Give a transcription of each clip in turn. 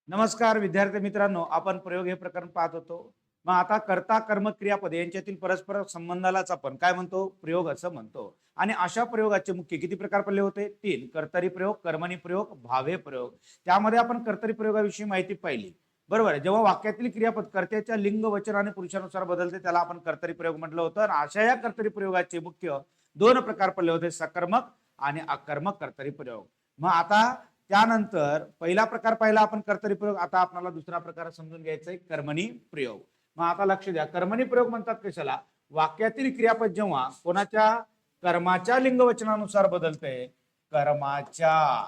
नमस्कार विद्यार्थी मित्रांनो, आपण प्रयोग हे प्रकरण पाहत होतो. मग आता कर्ता कर्म क्रियापद यांच्यातील परस्पर संबंधालाच आपण काय म्हणतो, प्रयोग असं म्हणतो. आणि अशा प्रयोगाचे मुख्य किती प्रकार पडले होते? 3. कर्तरी प्रयोग, कर्मणी प्रयोग, भावे प्रयोग. त्यामध्ये आपण कर्तरी प्रयोगाविषयी माहिती पाहिली. बरोबर आहे. जेव्हा वाक्यातील क्रियापद कर्त्याच्या लिंग, वचन आणि पुरुषानुसार बदलते त्याला आपण कर्तरी प्रयोग म्हटलं होतं. आणि अशा या कर्तरी प्रयोगाचे मुख्य 2 प्रकार पडले होते, सकर्मक आणि अकर्मक कर्तरी प्रयोग. मग आता त्यानंतर पहिला प्रकार पाहिला आपण कर्तरी प्रयोग. आता आपल्याला दुसरा प्रकार समजून घ्यायचा आहे, कर्मणी प्रयोग. मग आता लक्ष द्या, कर्मणी प्रयोग म्हणतात कशाला? वाक्यातील क्रियापद जेव्हा कोणाच्या कर्माच्या लिंगवचनानुसार बदलते, कर्माच्या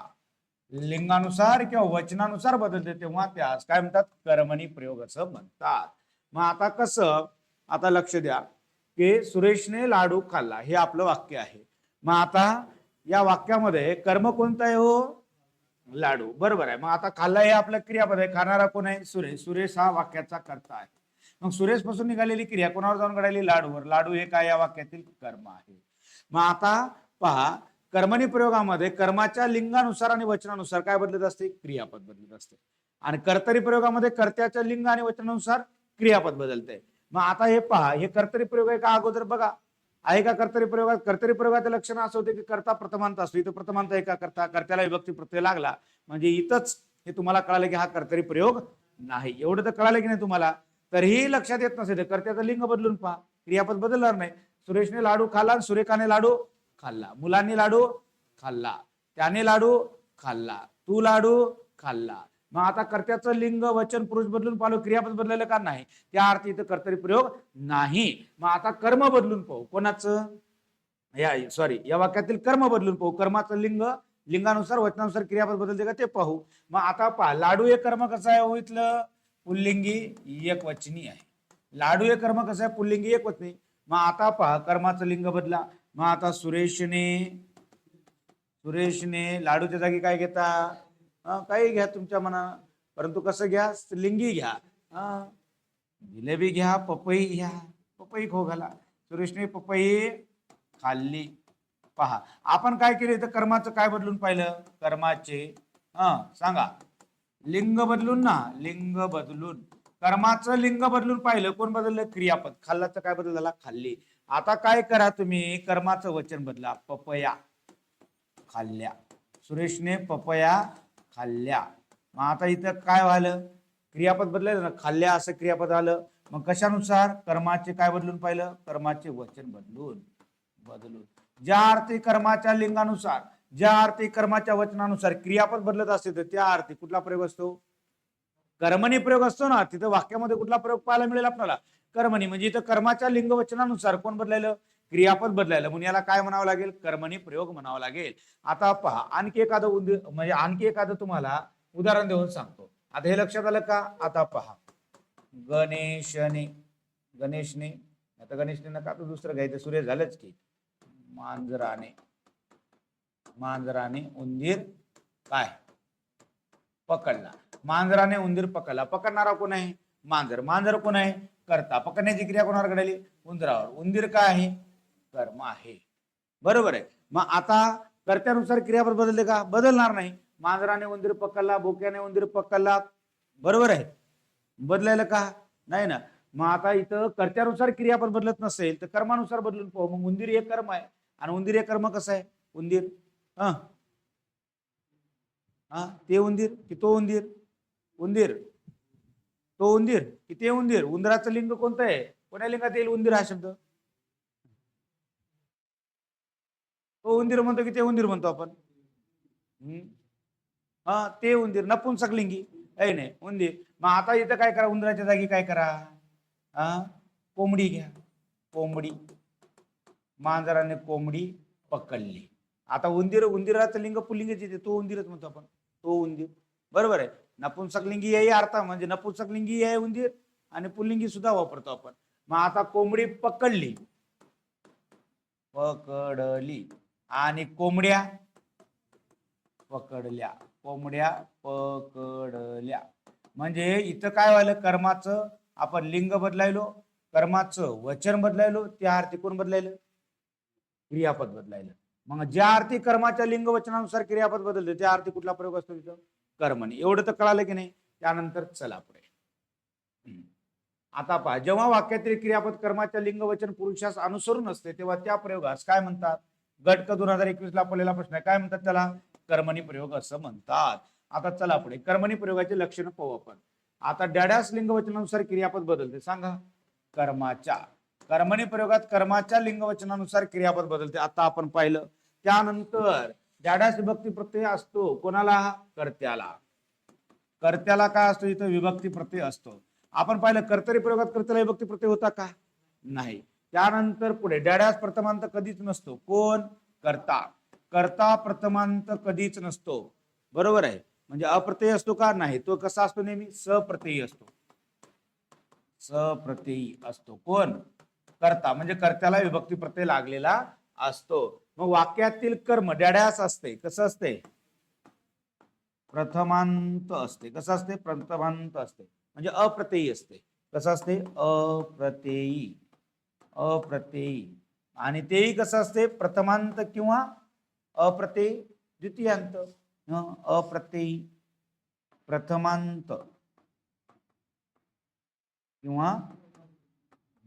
लिंगानुसार किंवा वचनानुसार बदलते, तेव्हा त्यास काय म्हणतात? कर्मणी प्रयोग असं म्हणतात. मग आता कसं, आता लक्ष द्या की सुरेशने लाडू खाल्ला, हे आपलं वाक्य आहे. मग आता या वाक्यामध्ये कर्म कोणतं आहे? हो, लाडू. बरोबर आहे. मग आता खाल्ला हे आपलं क्रियापद आहे. खाणारा कोण आहे? सुरेश. सुरेश हा वाक्याचा कर्ता आहे. मग सुरेश पासून निघालेली क्रिया कोणावर जाऊन घडाली? लाडूवर. लाडू हे काय? या वाक्यातील कर्म आहे. मग आता पहा, कर्मणी प्रयोगामध्ये कर्माच्या लिंगानुसार आणि वचनानुसार काय बदलत असते? क्रियापद बदलत असते. आणि कर्तरी प्रयोगामध्ये कर्त्याच्या लिंग आणि वचनानुसार क्रियापद बदलते. मग आता हे पहा, हे कर्तरी प्रयोग आहे का? अगोदर बघा, आहे का कर्तरी प्रयोगात? कर्तरी प्रयोगाचं लक्षण असं होते की कर्ता प्रथमांत असतो. इथं प्रथमांत आहे का? कर्त्याला विभक्ती प्रत्यय लागला म्हणजे इथंच हे तुम्हाला कळालं की हा कर्तरी प्रयोग नाही. एवढं तर कळालं की नाही तुम्हाला? तरीही लक्षात येत नसेल, कर्त्याचं लिंग बदलून पहा, क्रियापद बदलणार नाही. सुरेशने लाडू खाल्ला, सुरेखाने लाडू खाल्ला, मुलांनी लाडू खाल्ला, त्याने लाडू खाल्ला, तू लाडू खाल्ला. मग आता कर्त्याचं लिंग, वचन, पुरुष बदलून पाहिलं, क्रियापद बदललेलं का नाही? त्या अर्थी इथं कर्तरी प्रयोग नाही. मग आता कर्म बदलून पाहू. कोणाचं? या वाक्यातील कर्म बदलून पाहू. कर्माचं लिंग, लिंगानुसार वचनानुसार क्रियापद बदलते का ते पाहू. मग आता पहा, लाडू हे कर्म कसं आहे? हो, इथलं पुल्लिंगी एकवचनी आहे. लाडू हे कर्म कसं आहे? पुल्लिंगी एकवचनी. मग आता पहा, कर्माचं लिंग बदला. मग आता सुरेशने लाडूच्या जागी काय घेता? काही घ्या तुमच्या मना, परंतु कसं घ्या? लिंगी घ्या. जिलेबी घ्या, पपई घ्या, पपई खो घाला. सुरेशने पपई खाल्ली. पहा, आपण काय केलं इथं? कर्माचं काय बदलून पाहिलं? कर्माचे सांगा, लिंग बदलून ना, लिंग बदलून. कर्माचं लिंग बदलून पाहिलं. कोण बदललं? क्रियापद. खाल्लाचं काय बदल झाला? खाल्ली. आता काय करा तुम्ही? कर्माचं वचन बदला. पपया खाल्ल्या. सुरेशने पपया खाल्ल्या. मग आता इथं काय व्हायलं? क्रियापद बदलायचं ना, खाल्ल्या असं क्रियापद आलं. मग कशानुसार? कर्माचे काय बदलून पाहिलं? कर्माचे वचन बदलून ज्या अर्थी कर्माच्या लिंगानुसार, ज्या अर्थी कर्माच्या वचनानुसार क्रियापद बदलत असते तर त्या अर्थी कुठला प्रयोग असतो? कर्मणी प्रयोग असतो ना. तिथं वाक्यामध्ये कुठला प्रयोग पाहायला मिळेल आपल्याला? कर्मणी. म्हणजे इथं कर्माच्या लिंग वचनानुसार कोण बदलायलं? क्रियापद बदलायला. म्हणून याला काय म्हणावं लागेल? कर्मणी प्रयोग म्हणावं लागेल. आता पहा, आणखी एखादं म्हणजे आणखी एखादं तुम्हाला उदाहरण देऊन सांगतो. आता हे लक्षात आलं का? आता पहा, गणेशने, गणेशने, आता गणेशने नका तर दुसरं घ्यायचं, सुरेश झालंच की. मांजराने उंदीर काय पकडला. मांजराने उंदीर पकडला. पकडणारा कोण आहे? मांजर. मांजर कोण आहे? कर्ता. पकडण्याची क्रिया कोणावर घडली? उंदरावर. उंदीर काय आहे? कर्म आहे. बरोबर आहे. मग आता कर्त्यानुसार क्रियापद बदलले का? बदलणार नाही. मांजराने उंदीर पकडला, बोक्याने उंदीर पकडला. बरोबर आहे. बदलायला का? नाही ना. मग आता इथं कर्त्यानुसार क्रियापद बदलत नसेल तर कर्मानुसार बदलून पाहू. मग उंदीर हे कर्म आहे आणि उंदीर हे कर्म कसं आहे? उंदीर ते उंदीर की तो उंदीर? उंदीर. तो उंदीर की ते उंदीर? उंदराचं लिंग कोणतं आहे? कोण्या लिंगात येईल उंदीर हा शब्द? तो उंदीर म्हणतो की ते उंदीर म्हणतो आपण? ते उंदीर नपुंसकलिंगी आहे. नाही, उंदीर. मग आता इथं काय करा? उंदराच्या जागी काय करा? कोंबडी घ्या. कोंबडी. मांजराने कोंबडी पकडली. आता उंदीराचं लिंग पुल्लिंगच येते, तो उंदीरच म्हणतो आपण. तो उंदीर. बरोबर आहे. नपुंसकलिंगी याही अर्थ म्हणजे नपुंसकलिंगी आहे उंदीर आणि पुल्लिंगी सुद्धा वापरतो आपण. मग आता कोंबडी पकडली, आणि कोंबड्या पकडल्या. कोंबड्या पकडल्या. म्हणजे इथं काय व्हायलं? कर्माचं आपण लिंग बदलायलो, कर्माचं वचन बदलायलो, त्या अर्थी कोण बदलायलं? क्रियापद बदलायलं. मग ज्या अर्थी कर्माच्या लिंग वचनानुसार क्रियापद बदलते त्या अर्थी कुठला प्रयोग असतो तिथं? कर्मणी. एवढं तर कळालं की नाही? त्यानंतर चला पुढे. आता पहा, जेव्हा वाक्यातील क्रियापद कर्माच्या लिंग वचन पुरुषास अनुसरून असते तेव्हा त्या प्रयोगास काय म्हणतात? गट 2021 ला पडलेला प्रश्न आहे. काय म्हणतात त्याला? कर्मणी प्रयोग असं म्हणतात. आता चला पुढे, कर्मणी प्रयोगाचे लक्षण पाहू आपण. आता डॅडॅस लिंग वचनानुसार क्रियापद बदलते, सांगा. कर्माच्या कर्मणी प्रयोगात कर्माच्या लिंग वचनानुसार क्रियापद बदलते, आता आपण पाहिलं. त्यानंतर डॅडॅस विभक्ती प्रत्यय असतो कोणाला? कर्त्याला. कर्त्याला काय असतो इथं? विभक्ती प्रत्यय असतो. आपण पाहिलं कर्तरी प्रयोगात कर्त्याला विभक्ती प्रत्यय होता का? नाही. त्यानंतर पुढे डॅडॅस प्रथमांत कधीच नसतो. कोण? कर्ता. कर्ता प्रथमांत कधीच नसतो, बरोबर आहे. म्हणजे अप्रत्ययी असतो का? नाही. तो कसा असतो? नेहमी सप्रत्ययी असतो. सप्रत्ययी असतो. कोण? कर्ता. म्हणजे कर्त्याला विभक्ती प्रत्यय लागलेला असतो. मग वाक्यातील कर्म डॅडॅस असते. कसं असते? प्रथमांत असते. कसं असते? प्रथमांत असते. म्हणजे अप्रत्ययी असते. कसं असते? अप्रत्ययी. अप्रत्ययी. आणि तेही कसं असते? प्रथमांत किंवा अप्रत्ययी द्वितीयांत. अप्रत्ययी प्रथमांत किंवा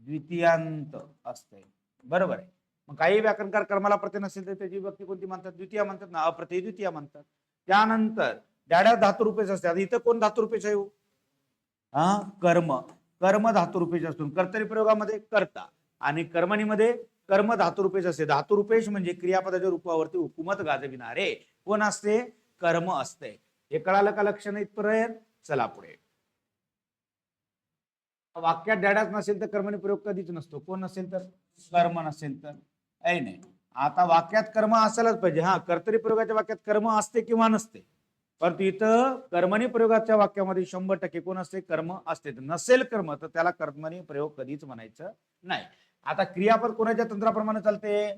द्वितीयांत असते, बरोबर आहे. मग काही व्याकरणकार कर्माला प्रत्यय नसेल तर त्याची विभक्ती कोणती म्हणतात? द्वितीय म्हणतात ना. अप्रत्ययी द्वितीय म्हणतात. त्यानंतर डॅडॅस धातुरूपेच असते. आता इथं कोण धातुरूपेच आहे? कर्म. कर्म धातुरूपेच असतो. कर्तरी प्रयोगामध्ये कर्ता आणि कर्मणीमध्ये कर्म धातुरूपेच असते. धातुरूपेश म्हणजे क्रियापदाच्या रूपावरती हुकूमत गाजविणारे कोण असते? कर्म असते. हे कळालं का? लक्षण इथपर्यंत. चला पुढे. वाक्यात डॅडॅस नसेल तर कर्मणी प्रयोग कधीच नसतो. कोण नसेल तर? कर्म नसेल तर. नाही. आता वाक्यात कर्म असायलाच पाहिजे. कर्तरी प्रयोगाच्या वाक्यात कर्म असते किंवा नसते, परंतु इथं कर्मणी प्रयोगाच्या वाक्यामध्ये 100% कोण असते? कर्म असते. नसेल कर्म तर त्याला कर्मणी प्रयोग कधीच म्हणायचं नाही. आता क्रियापद कोणाच्या तंत्राप्रमाणे चालते?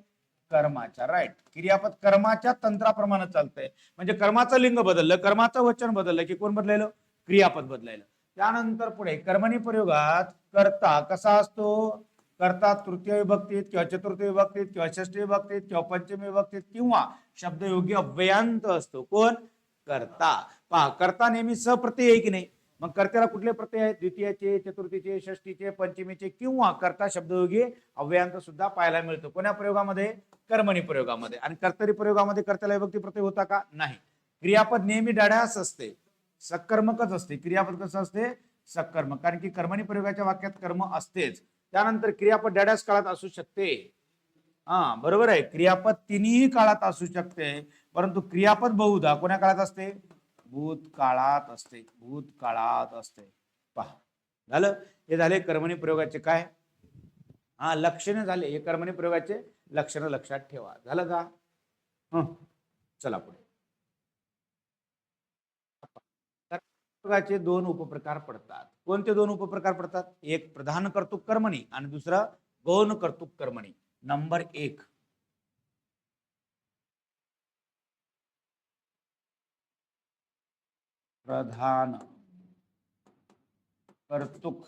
कर्माच्या. राईट. क्रियापद कर्माच्या तंत्राप्रमाणे चालतंय. म्हणजे कर्माचं लिंग बदललं, कर्माचं वचन बदललं की कोण बदलायलं? क्रियापद बदलायलं. त्यानंतर पुढे कर्मणी प्रयोगात कर्ता कसा असतो? कर्ता तृतीय विभक्तीत किंवा चतुर्थी विभक्तीत किंवा षष्ठी विभक्तीत किंवा पंचमी विभक्तीत किंवा शब्दयोगी अव्ययांत असतो. कोण? कर्ता. पहा, कर्ता नेहमी सप्रत्यय आहे की नाही? मग कर्त्याला कुठले प्रत्यय आहेत? द्वितीयाचे, चतुर्थीचे, षष्टीचे, पंचमीचे किंवा कर्ता शब्दयोगी अव्ययांत सुद्धा पाहायला मिळतो. कोण्या प्रयोगामध्ये? कर्मणी प्रयोगामध्ये. आणि कर्तरी प्रयोगामध्ये कर्त्याला विभक्ती प्रत्यय होता का? नाही. क्रियापद नेहमी डॅडॅस असते, सकर्मकच असते. क्रियापद कसं असते? सकर्मक. कारण की कर्मणी प्रयोगाच्या वाक्यात कर्म असतेच. त्यानंतर क्रियापद डॅडॅस काळात असू शकते. बरोबर आहे. क्रियापद तिन्ही काळात असू शकते, परंतु क्रियापद बहुधा कोण्या काळात असते? भूतकाळात असते. भूतकाळात असते. पहा, झालं. हे झाले कर्मणी प्रयोगाचे काय लक्षणे झाले. हे कर्मणी प्रयोगाचे लक्षण लक्षात ठेवा. झालं का? चला पुढे. प्रयोगाचे दोन उपप्रकार पडतात. कोणते दोन उपप्रकार पडतात? एक प्रधान कर्तृक कर्मणी आणि दुसरा गौण कर्तृक कर्मणी. नंबर 1, प्रधान कर्तृक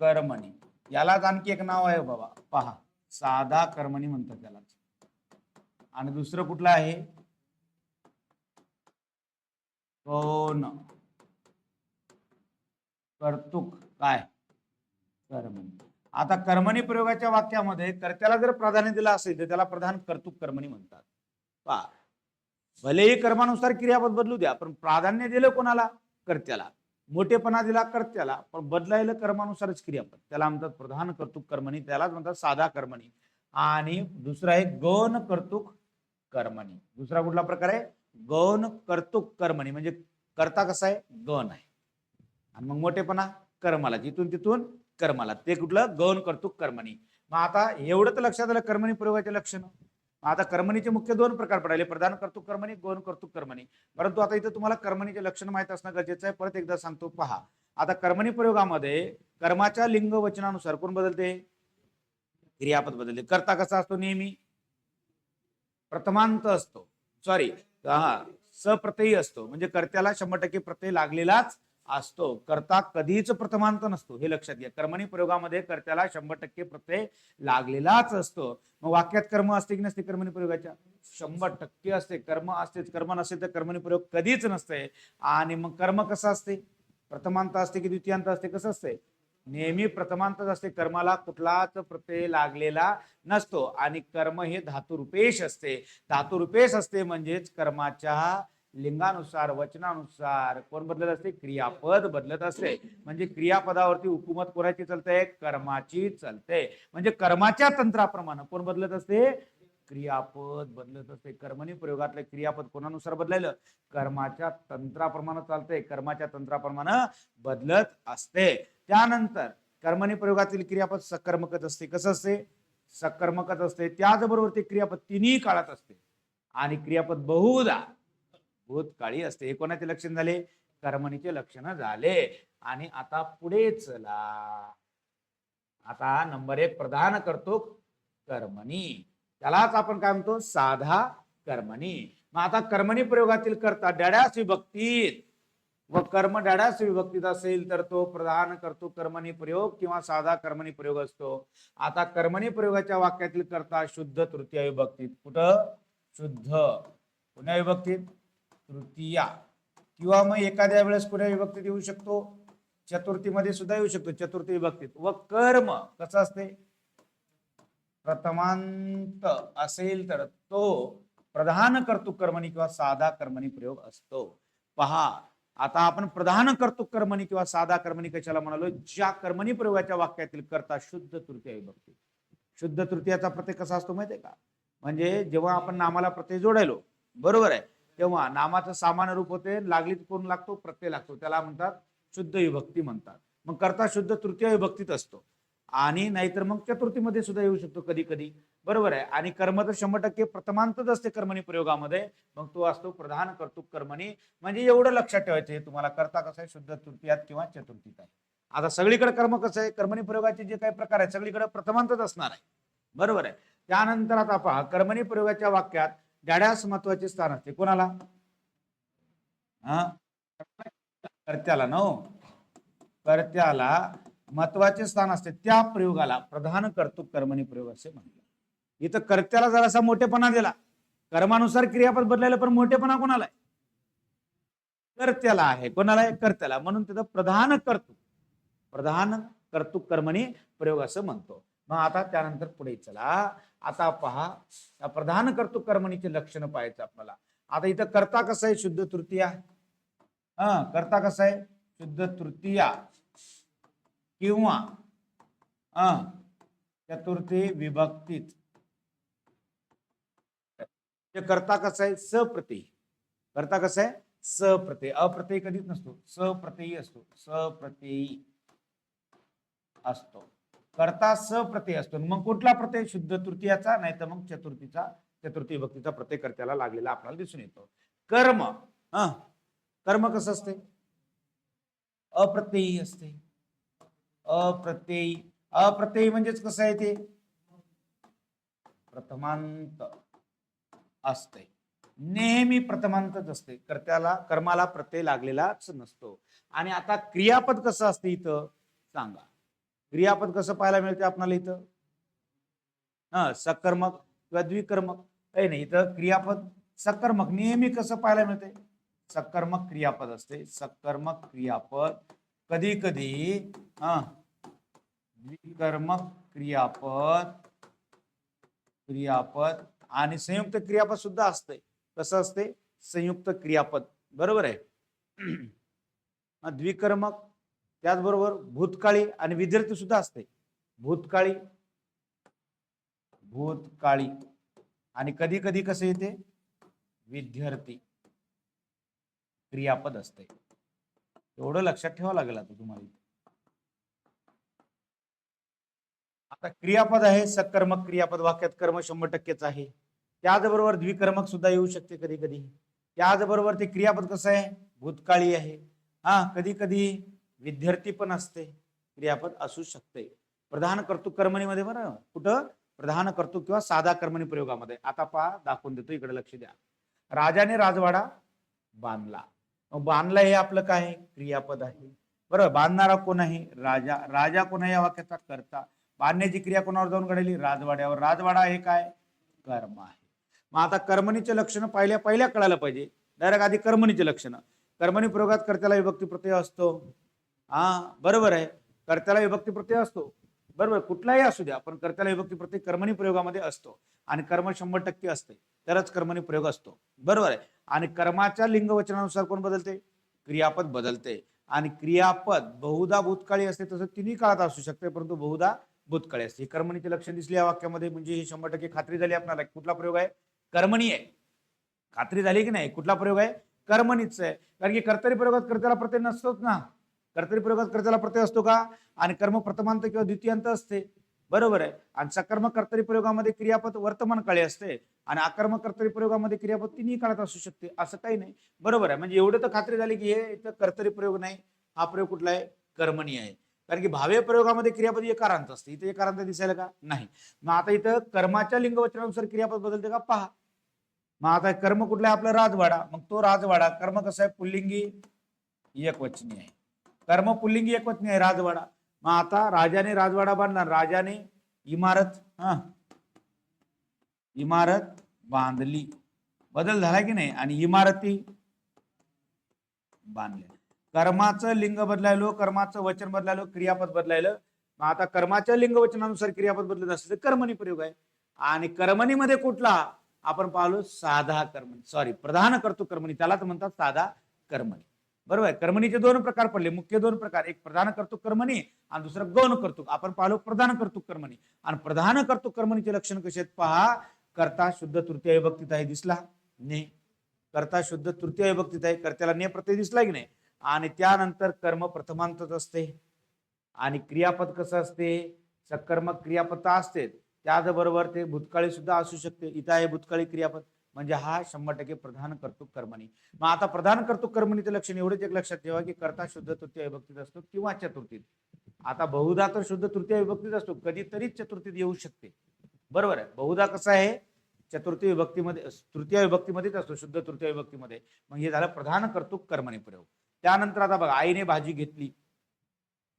कर्मणी. यालाच आणखी एक नाव आहे बाबा, पहा, साधा कर्मणी म्हणतात त्याला. आणि दुसरं कुठलं आहे? गौण कर्तृक काय? कर्मणी. आता कर्मणी प्रयोगाच्या वाक्यामध्ये कर्त्याला जर प्राधान्य दिलं असेल तर त्याला प्रधान कर्तृक कर्मणी म्हणतात. पहा, भलेही कर्मानुसार क्रियापद बदलू द्या, पण प्राधान्य दिलं कोणाला? कर्त्याला. मोठेपणा दिला कर्त्याला, पण बदलायला कर्मानुसारच क्रियापद. त्याला म्हणतात प्रधान कर्तृक कर्मणी, त्यालाच म्हणतात साधा कर्मणी. आणि दुसरा आहे गौण कर्तृक कर्मणी. दुसरा कुठला प्रकार आहे? गौण कर्तृक कर्मणी. म्हणजे कर्ता कसा आहे? गौण आहे, आणि मग मोठेपणा कर्माला, जिथून तिथून कर्माला, ते कुठलं? गौण कर्तृक कर्मणी. मग आता एवढं तर लक्षात आलं कर्मणी प्रयोगाचे लक्षण. आता कर्मणीचे मुख्य दोन प्रकार पडाले, प्रधान कर्तृक कर्मणी, गौण कर्तृक कर्मणी. परंतु आता इथं तुम्हाला कर्मणीचे लक्षण माहित असणं गरजेचं आहे. परत एकदा सांगतो, पहा. आता कर्मणी प्रयोगामध्ये कर्माच्या लिंग वचनानुसार कोण बदलते? क्रियापद बदलते. कर्ता कसा असतो? नेहमी प्रथमांत असतो. सॉरी, सप्रत्ययी असतो. म्हणजे कर्त्याला 100% प्रत्यय लागलेलाच असतो. कर्ता कधीच प्रथमांत नसतो, हे लक्षात घ्या. कर्मणी प्रयोगामध्ये कर्त्याला 100% प्रत्यय लागलेलाच असतो. मग वाक्यात कर्म असते की नसते कर्मणी प्रयोगाच्या? 100% असते. कर्म असतेच. कर्म नसेल तर कर्मणी प्रयोग कधीच नसते. आणि मग कर्म कसं असते? प्रथमांत असते की द्वितीयांत असते? कसं असते? नेहमी प्रथमांतच असते. कर्माला कुठलाच प्रत्यय लागलेला नसतो. आणि कर्म हे धातुरूपेश असते. धातुरूपेश असते म्हणजेच कर्माच्या लिंगानुसार वचनानुसार कोण बदलत असते? क्रियापद बदलत असते. म्हणजे क्रियापदावरती हुकूमत कोणाची चालते? कर्माची चालते. म्हणजे कर्माच्या तंत्राप्रमाणे कोण बदलत असते? क्रियापद बदलत असते. कर्मणी प्रयोगातले क्रियापद कोणानुसार बदलायला? कर्माच्या तंत्राप्रमाणे चालते. कर्माच्या तंत्राप्रमाणे बदलत असते. त्यानंतर कर्मणी प्रयोगातील क्रियापद सकर्मकच असते. कसं असते? सकर्मकच असते. त्याचबरोबर ते क्रियापद तिन्ही काळात असते. आणि क्रियापद बहुधा भूतकाळी असते. हे कोणाचे लक्षण झाले? कर्मणीचे लक्षण झाले. आणि आता पुढे चला. आता नंबर 1 प्रधान करतो कर्मणी, त्यालाच आपण काय म्हणतो? साधा कर्मणी. मग आता कर्मणी प्रयोगातील कर्ता डॅड्यास विभक्तीत व कर्म डॅड्यास विभक्तीत असेल तर तो प्रधान करतो कर्मणी प्रयोग किंवा साधा कर्मणी प्रयोग असतो. आता कर्मणी प्रयोगाच्या वाक्यातील कर्ता शुद्ध तृतीय विभक्तीत. कुठं? शुद्ध पुन्हा विभक्तीत तृतीया. किंवा मग एखाद्या वेळेस कुठे विभक्तीत येऊ शकतो? चतुर्थीमध्ये सुद्धा येऊ शकतो, चतुर्थी विभक्तीत. व कर्म कसं असते? प्रथमांत असेल तर तो प्रधान कर्तृ कर्मणी किंवा साधा कर्मणी प्रयोग असतो. पहा, आता आपण प्रधान कर्तृ कर्मणी किंवा साधा कर्मणी कशाला म्हणालो? ज्या कर्मणी प्रयोगाच्या वाक्यातील कर्ता शुद्ध तृतीय विभक्ती. शुद्ध तृतीयाचा प्रत्यय कसा असतो माहितीये का? म्हणजे जेव्हा आपण नामाला प्रत्यय जोडायलो, बरोबर आहे, तेव्हा नामाचं सामान्य रूप होते, लागलीच कोण लागतो? प्रत्यय लागतो. त्याला म्हणतात शुद्ध विभक्ती म्हणतात. मग कर्ता शुद्ध तृतीय विभक्तीत असतो. आणि नाहीतर मग चतुर्थीमध्ये सुद्धा येऊ शकतो कधी कधी, बरोबर आहे. आणि कर्म तर 100% प्रथमांतच असते कर्मणी प्रयोगामध्ये. मग तो असतो प्रधान कर्तृ कर्मणी. म्हणजे एवढं लक्षात ठेवायचं तुम्हाला, कर्ता कसा आहे? शुद्ध तृतीयात किंवा चतुर्थीत आहे. आता सगळीकडे कर्म कसं आहे? कर्मणी प्रयोगाचे जे काही प्रकार आहेत सगळीकडे प्रथमांतच असणार आहे, बरोबर आहे. त्यानंतर आता पहा, कर्मणी प्रयोगाच्या वाक्यात डॅड्यास महत्वाचे स्थान असते. कोणाला? कर्त्याला. नो, कर्त्याला महत्वाचे स्थान असते. त्या प्रयोगाला प्रधान कर्तृ कर्मणी प्रयोग असे म्हणतात. इथं कर्त्याला जरासा मोठेपणा दिला. कर्मानुसार क्रियापद बदलायला पण मोठेपणा कोणाला आहे? कर्त्याला आहे. कोणाला आहे? कर्त्याला. म्हणून तिथं प्रधान कर्तृ कर्मणी प्रयोग असं म्हणतो. मग आता त्यानंतर पुढे चला. आता पहा, प्रधान कर्तृ कर्मणीचे लक्षण पाहायचं आपल्याला. आता इथं कर्ता कसं आहे? शुद्ध तृतीया. कर्ता कसं आहे? शुद्ध तृतीया किंवा चतुर्थी विभक्तीत. कर्ता कसं आहे? सप्रत्ययी. कर्ता कसं आहे? सप्रत्ययी. अप्रत्ययी कधीच नसतो, सप्रत्ययी असतो. सप्रत्ययी असतो. कर्ता सप्रत्यय असतो. मग कुठला प्रत्यय? शुद्ध तृतीयाचा, नाही तर मग चतुर्थीचा, चतुर्थी विभक्तीचा प्रत्यय कर्त्याला लागलेला आपल्याला दिसून येतो. कर्म, कर्म कसं असते? अप्रत्ययी असते. अप्रत्ययी. अप्रत्ययी म्हणजेच कसं आहे ते? प्रथमांत असते. नेहमी प्रथमांतच असते. कर्त्याला, कर्माला प्रत्यय लागलेलाच नसतो. आणि आता क्रियापद कसं असते इथं सांगा? क्रियापद कसं पाहायला मिळते आपल्याला इथं? सकर्मक किंवा द्विकर्मक. काही नाही, इथं क्रियापद सकर्मक नेहमी कसं पाहायला मिळते? सकर्मक क्रियापद असते. सकर्मक क्रियापद. कधी कधी द्विकर्मक क्रियापद, क्रियापद आणि संयुक्त क्रियापद सुद्धा असते. कसं असते? संयुक्त क्रियापद, बरोबर आहे. द्विकर्मक, त्याचबरोबर भूतकाळी आणि विद्यार्थी सुद्धा असते. भूतकाळी, भूतकाळी आणि कधी कधी कसं येते? विद्यार्थी क्रियापद असते. एवढं लक्षात ठेवावं लागेल आता तुम्हाला. आता क्रियापद आहे सकर्मक क्रियापद, वाक्यात कर्म 100%च आहे. त्याचबरोबर द्विकर्मक सुद्धा येऊ शकते कधी कधी. त्याचबरोबर ते क्रियापद कसं आहे? भूतकाळी आहे. कधी कधी विद्यार्थी पण असते, क्रियापद असू शकते. प्रधान कर्तृ कर्मणीमध्ये बरं, कुठं? प्रधान कर्तृ किंवा साधा कर्मणी प्रयोगामध्ये. आता पहा, दाखवून देतो, इकडे लक्ष द्या. राजाने राजवाडा बांधला. बांधला हे आपलं काय आहे? क्रियापद आहे. बरोबर. बांधणारा कोण आहे? राजा. राजा कोण आहे या वाक्याचा? कर्ता. बांधण्याची क्रिया कोणावर जाऊन घडली? राजवाड्यावर. राजवाडा हे काय? कर्म आहे. मग आता कर्मणीचे लक्षण पहिल्या कळायला पाहिजे. डायरेक्ट आधी कर्मणीचे लक्षण. कर्मणी प्रयोगात कर्त्याला विभक्ती प्रत्यय असतो. हा बरोबर आहे. कर्त्याला विभक्ती प्रत्यय असतो. बरोबर. कुठलाही असू द्या पण कर्त्याला विभक्ती प्रत्यय कर्मणी प्रयोगामध्ये असतो आणि कर्म 100% असते तरच कर्मणी प्रयोग असतो. बरोबर आहे. आणि कर्माच्या लिंग वचनानुसार कोण बदलते? क्रियापद बदलते. आणि क्रियापद बहुधा भूतकाळी असते तसं तिन्ही काळात असू शकते परंतु बहुधा भूतकाळी असते. कर्मणीचे लक्षण दिसले या वाक्यामध्ये म्हणजे ही 100% खात्री झाली आपल्याला. कुठला प्रयोग आहे? कर्मणी आहे. खात्री झाली की नाही? कुठला प्रयोग आहे? कर्मणीच आहे. कारण की कर्तरी प्रयोगात कर्त्याला प्रत्यय नसतोच ना. कर्तरी प्रयोगात कर्त्याला प्रत्यय असतो का? आणि कर्म प्रथमांत किंवा द्वितीयांत असते. बरोबर आहे. आणि सकर्मक कर्तरी प्रयोगामध्ये क्रियापद वर्तमान काळी असते आणि अकर्मक कर्तरी प्रयोगामध्ये क्रियापद तिन्ही काळात असू शकते असं काही नाही. बरोबर आहे. म्हणजे एवढं तर खात्री झाली की हे इथं कर्तरी प्रयोग नाही, हा प्रयोग कुठला आहे? कर्मणी आहे. कारण की भावे प्रयोगामध्ये क्रियापद एकारांत असते. इथे एकारांत दिसायला का? नाही. मग आता इथं कर्माच्या लिंगवचनानुसार क्रियापद बदलते का? पहा. मग आता कर्म कुठला आहे? आपला राजवाडा. मग तो राजवाडा कर्म कसं आहे? पुल्लिंगी एकवचनी आहे. कर्म पुल्लिंगी एकवचनी आहे राजवाडा. मग आता राजाने राजवाडा बांधला. राजाने इमारत इमारत बांधली. बदल झाला की नाही? आणि इमारती बांधल्या. कर्माचं लिंग बदलायलो, कर्माचं वचन बदलायलो, क्रियापद बदलायलं. मग आता कर्माच्या लिंग वचनानुसार क्रियापद बदलत असते तर कर्मणी प्रयोग आहे. आणि कर्मणीमध्ये कुठला? आपण पाहिलो साधा कर्मणी. सॉरी, प्रधान कर्तृक कर्मणी. त्यालाच म्हणतात साधा कर्मणी. बरोबर आहे. कर्मणीचे दोन प्रकार पडले. मुख्य दोन प्रकार. एक प्रधान कर्तृक कर्मणी आणि दुसरं गौण कर्तृक. आपण पाहिलो प्रधान कर्तृक कर्मणी. आणि प्रधान कर्तृक कर्मणीचे लक्षण कसे आहेत? पहा. कर्ता शुद्ध तृतीय विभक्तीत आहे. दिसला? ने. कर्ता शुद्ध तृतीय विभक्तीत आहे. कर्त्याला ने प्रत्यय दिसला की नाही? आणि त्यानंतर कर्म प्रथमांतच असते. आणि क्रियापद कसं असते? सकर्मक क्रियापद असते. त्याचबरोबर ते भूतकाळी सुद्धा असू शकते. इथं आहे भूतकाळी क्रियापद. म्हणजे हा 100% प्रधान कर्तृक कर्मणी. मग आता प्रधान कर्तृक कर्मणीचं लक्षण एवढेच एक लक्षात ठेवा की कर्ता शुद्ध तृतीय विभक्तीत असतो किंवा चतुर्थीत. आता बहुधा तर शुद्ध तृतीय विभक्तीत असतो, कधीतरीच चतुर्थीत येऊ शकते. बरोबर आहे. बहुधा कसं आहे? चतुर्थी विभक्तीमध्ये तृतीय विभक्तीमध्येच असतो, शुद्ध तृतीय विभक्तीमध्ये. मग हे झालं प्रधान कर्तृक कर्मणी प्रयोग. त्यानंतर आता बघा, आईने भाजी घेतली.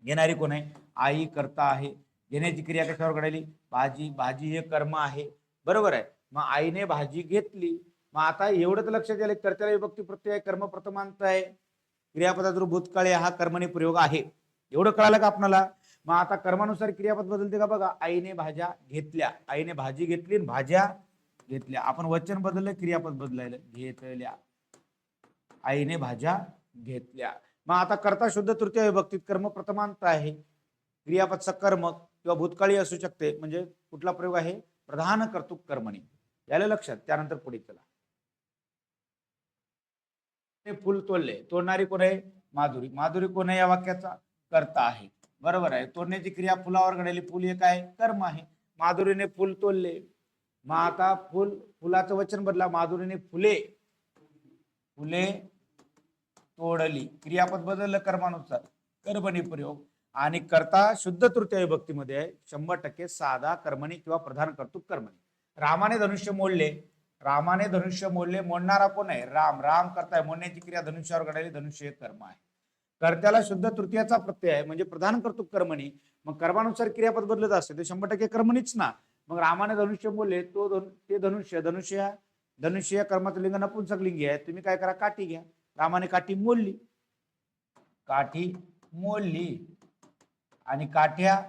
घेणारी कोण आहे? आई कर्ता आहे. घेण्याची क्रिया कशावर घडली? भाजी. भाजी हे कर्म आहे. बरोबर आहे. मग आईने भाजी घेतली. मग आता एवढं तर लक्षात आलं, कर्त्याला विभक्ती प्रत्यय आहे, कर्म प्रथमांत आहे, क्रियापदाचा भूतकाळी हा कर्मणी प्रयोग आहे. एवढं कळालं का आपल्याला? मग आता कर्मानुसार क्रियापद बदलते का? बघा, आईने भाज्या घेतल्या. आईने भाजी घेतली आणि भाज्या घेतल्या. आपण वचन बदललं, क्रियापद बदलायला. घेतल्या. आईने भाज्या घेतल्या. मग आता कर्ता शुद्ध तृतीय विभक्तीत कर्म प्रथमांत आहे. क्रियापद सकर्मक किंवा भूतकाळी असू शकते. म्हणजे कुठला प्रयोग आहे? प्रधान कर्तृक कर्मणी. याला लक्षात. त्यानंतर पुढे चला. फुल तोडले. तोडणारी कोण आहे? माधुरी. माधुरी कोण आहे या वाक्याचा? कर्ता आहे. बरोबर आहे. तोडण्याची क्रिया फुलावर घडली. फुल हे काय? कर्म आहे. माधुरीने फुल तोडले. मग आता फुलाचं वचन बदला. माधुरीने फुले तोडली. क्रियापद बदललं कर्मानुसार. कर्मणी प्रयोग. आणि कर्ता शुद्ध तृतीय विभक्तीमध्ये आहे. 100% साधा कर्मणी किंवा प्रधान कर्तृक कर्मणी. रामाने धनुष्य मोडले. रामाने धनुष्य मोडले. मोडणारा कोण आहे? राम. राम करताय. मोडण्याची क्रिया धनुष्यावर घडली. धनुष्य हे कर्म आहे. कर्त्याला शुद्ध तृतीयाचा प्रत्यय आहे म्हणजे प्रधान कर्तृक कर्मणी. मग कर्मानुसार क्रियापद बदलत असते ते 100% कर्मणीच ना. मग रामाने धनुष्य मोडले. ते धनुष्य या कर्माचं लिंग नपुंसक लिंगी आहे. तुम्ही काय करा? काठी घ्या. रामाने काठी मोडली. काठी मोडली आणि काठ्या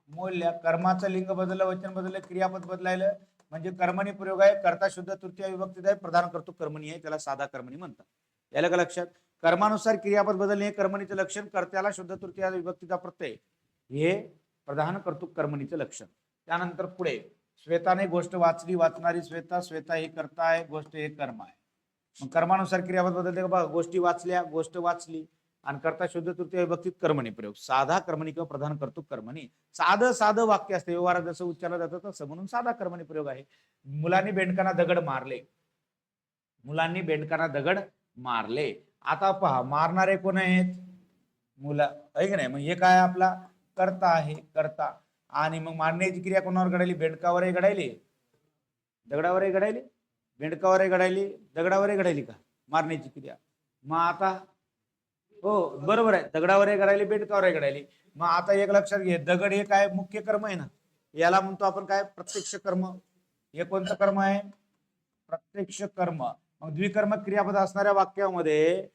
मोडल्या. कर्माचं लिंग बदललं, वचन बदललं, क्रियापद बदलायलं. म्हणजे कर्मणी प्रयोग आहे. कर्ता शुद्ध तृतीय विभक्तीत आहे. प्रधान कर्तृक कर्मणी आहे. त्याला साधा कर्मणी म्हणतात. याला का लक्षात? कर्मानुसार क्रियापद बदलणे हे कर्मणीचं लक्षण. कर्त्याला शुद्ध तृतीय विभक्तीचा प्रत्यय हे प्रधान कर्तृक कर्मणीचं लक्षण. त्यानंतर पुढे श्वेताने गोष्ट वाचली. वाचणारी श्वेता. श्वेता हे कर्ता आहे. गोष्ट हे कर्म आहे. मग कर्मानुसार क्रियापद बदलते का? बघा, गोष्टी वाचल्या, गोष्ट वाचली आणि कर्ता शुद्ध तृतीय विभक्तीत कर्मणी प्रयोग. साधा कर्मणी किंवा प्रधान कर्तृक कर्मणी. साधं वाक्य असते. व्यवहारात जसं उच्चारलं जातं तसं, म्हणून साधा कर्मणी प्रयोग आहे. मुलांनी बेंडकांना दगड मारले. मुलांनी बेंडकांना दगड मारले. आता पहा, मारणारे कोण आहेत? मुलं आहे की नाही? मग हे काय? आपला कर्ता आहे. कर्ता. आणि मग मारण्याची क्रिया कोणावर घडायली? बेंडकावरही घडायली, दगडावरही घडायली. बेंडकावरही घडायली, दगडावरही घडायली का मारण्याची क्रिया? मग आता हो बरोबर आहे, दगडावर हे घडायली बेडकावर हे घडायली. मग आता एक लक्षात घे, दगड हे काय मुख्य कर्म आहे ना, याला म्हणतो आपण काय प्रत्यक्ष कर्म. हे कोणतं कर्म आहे? प्रत्यक्ष कर्म. मग द्विकर्म क्रियापद असणाऱ्या वाक्यामध्ये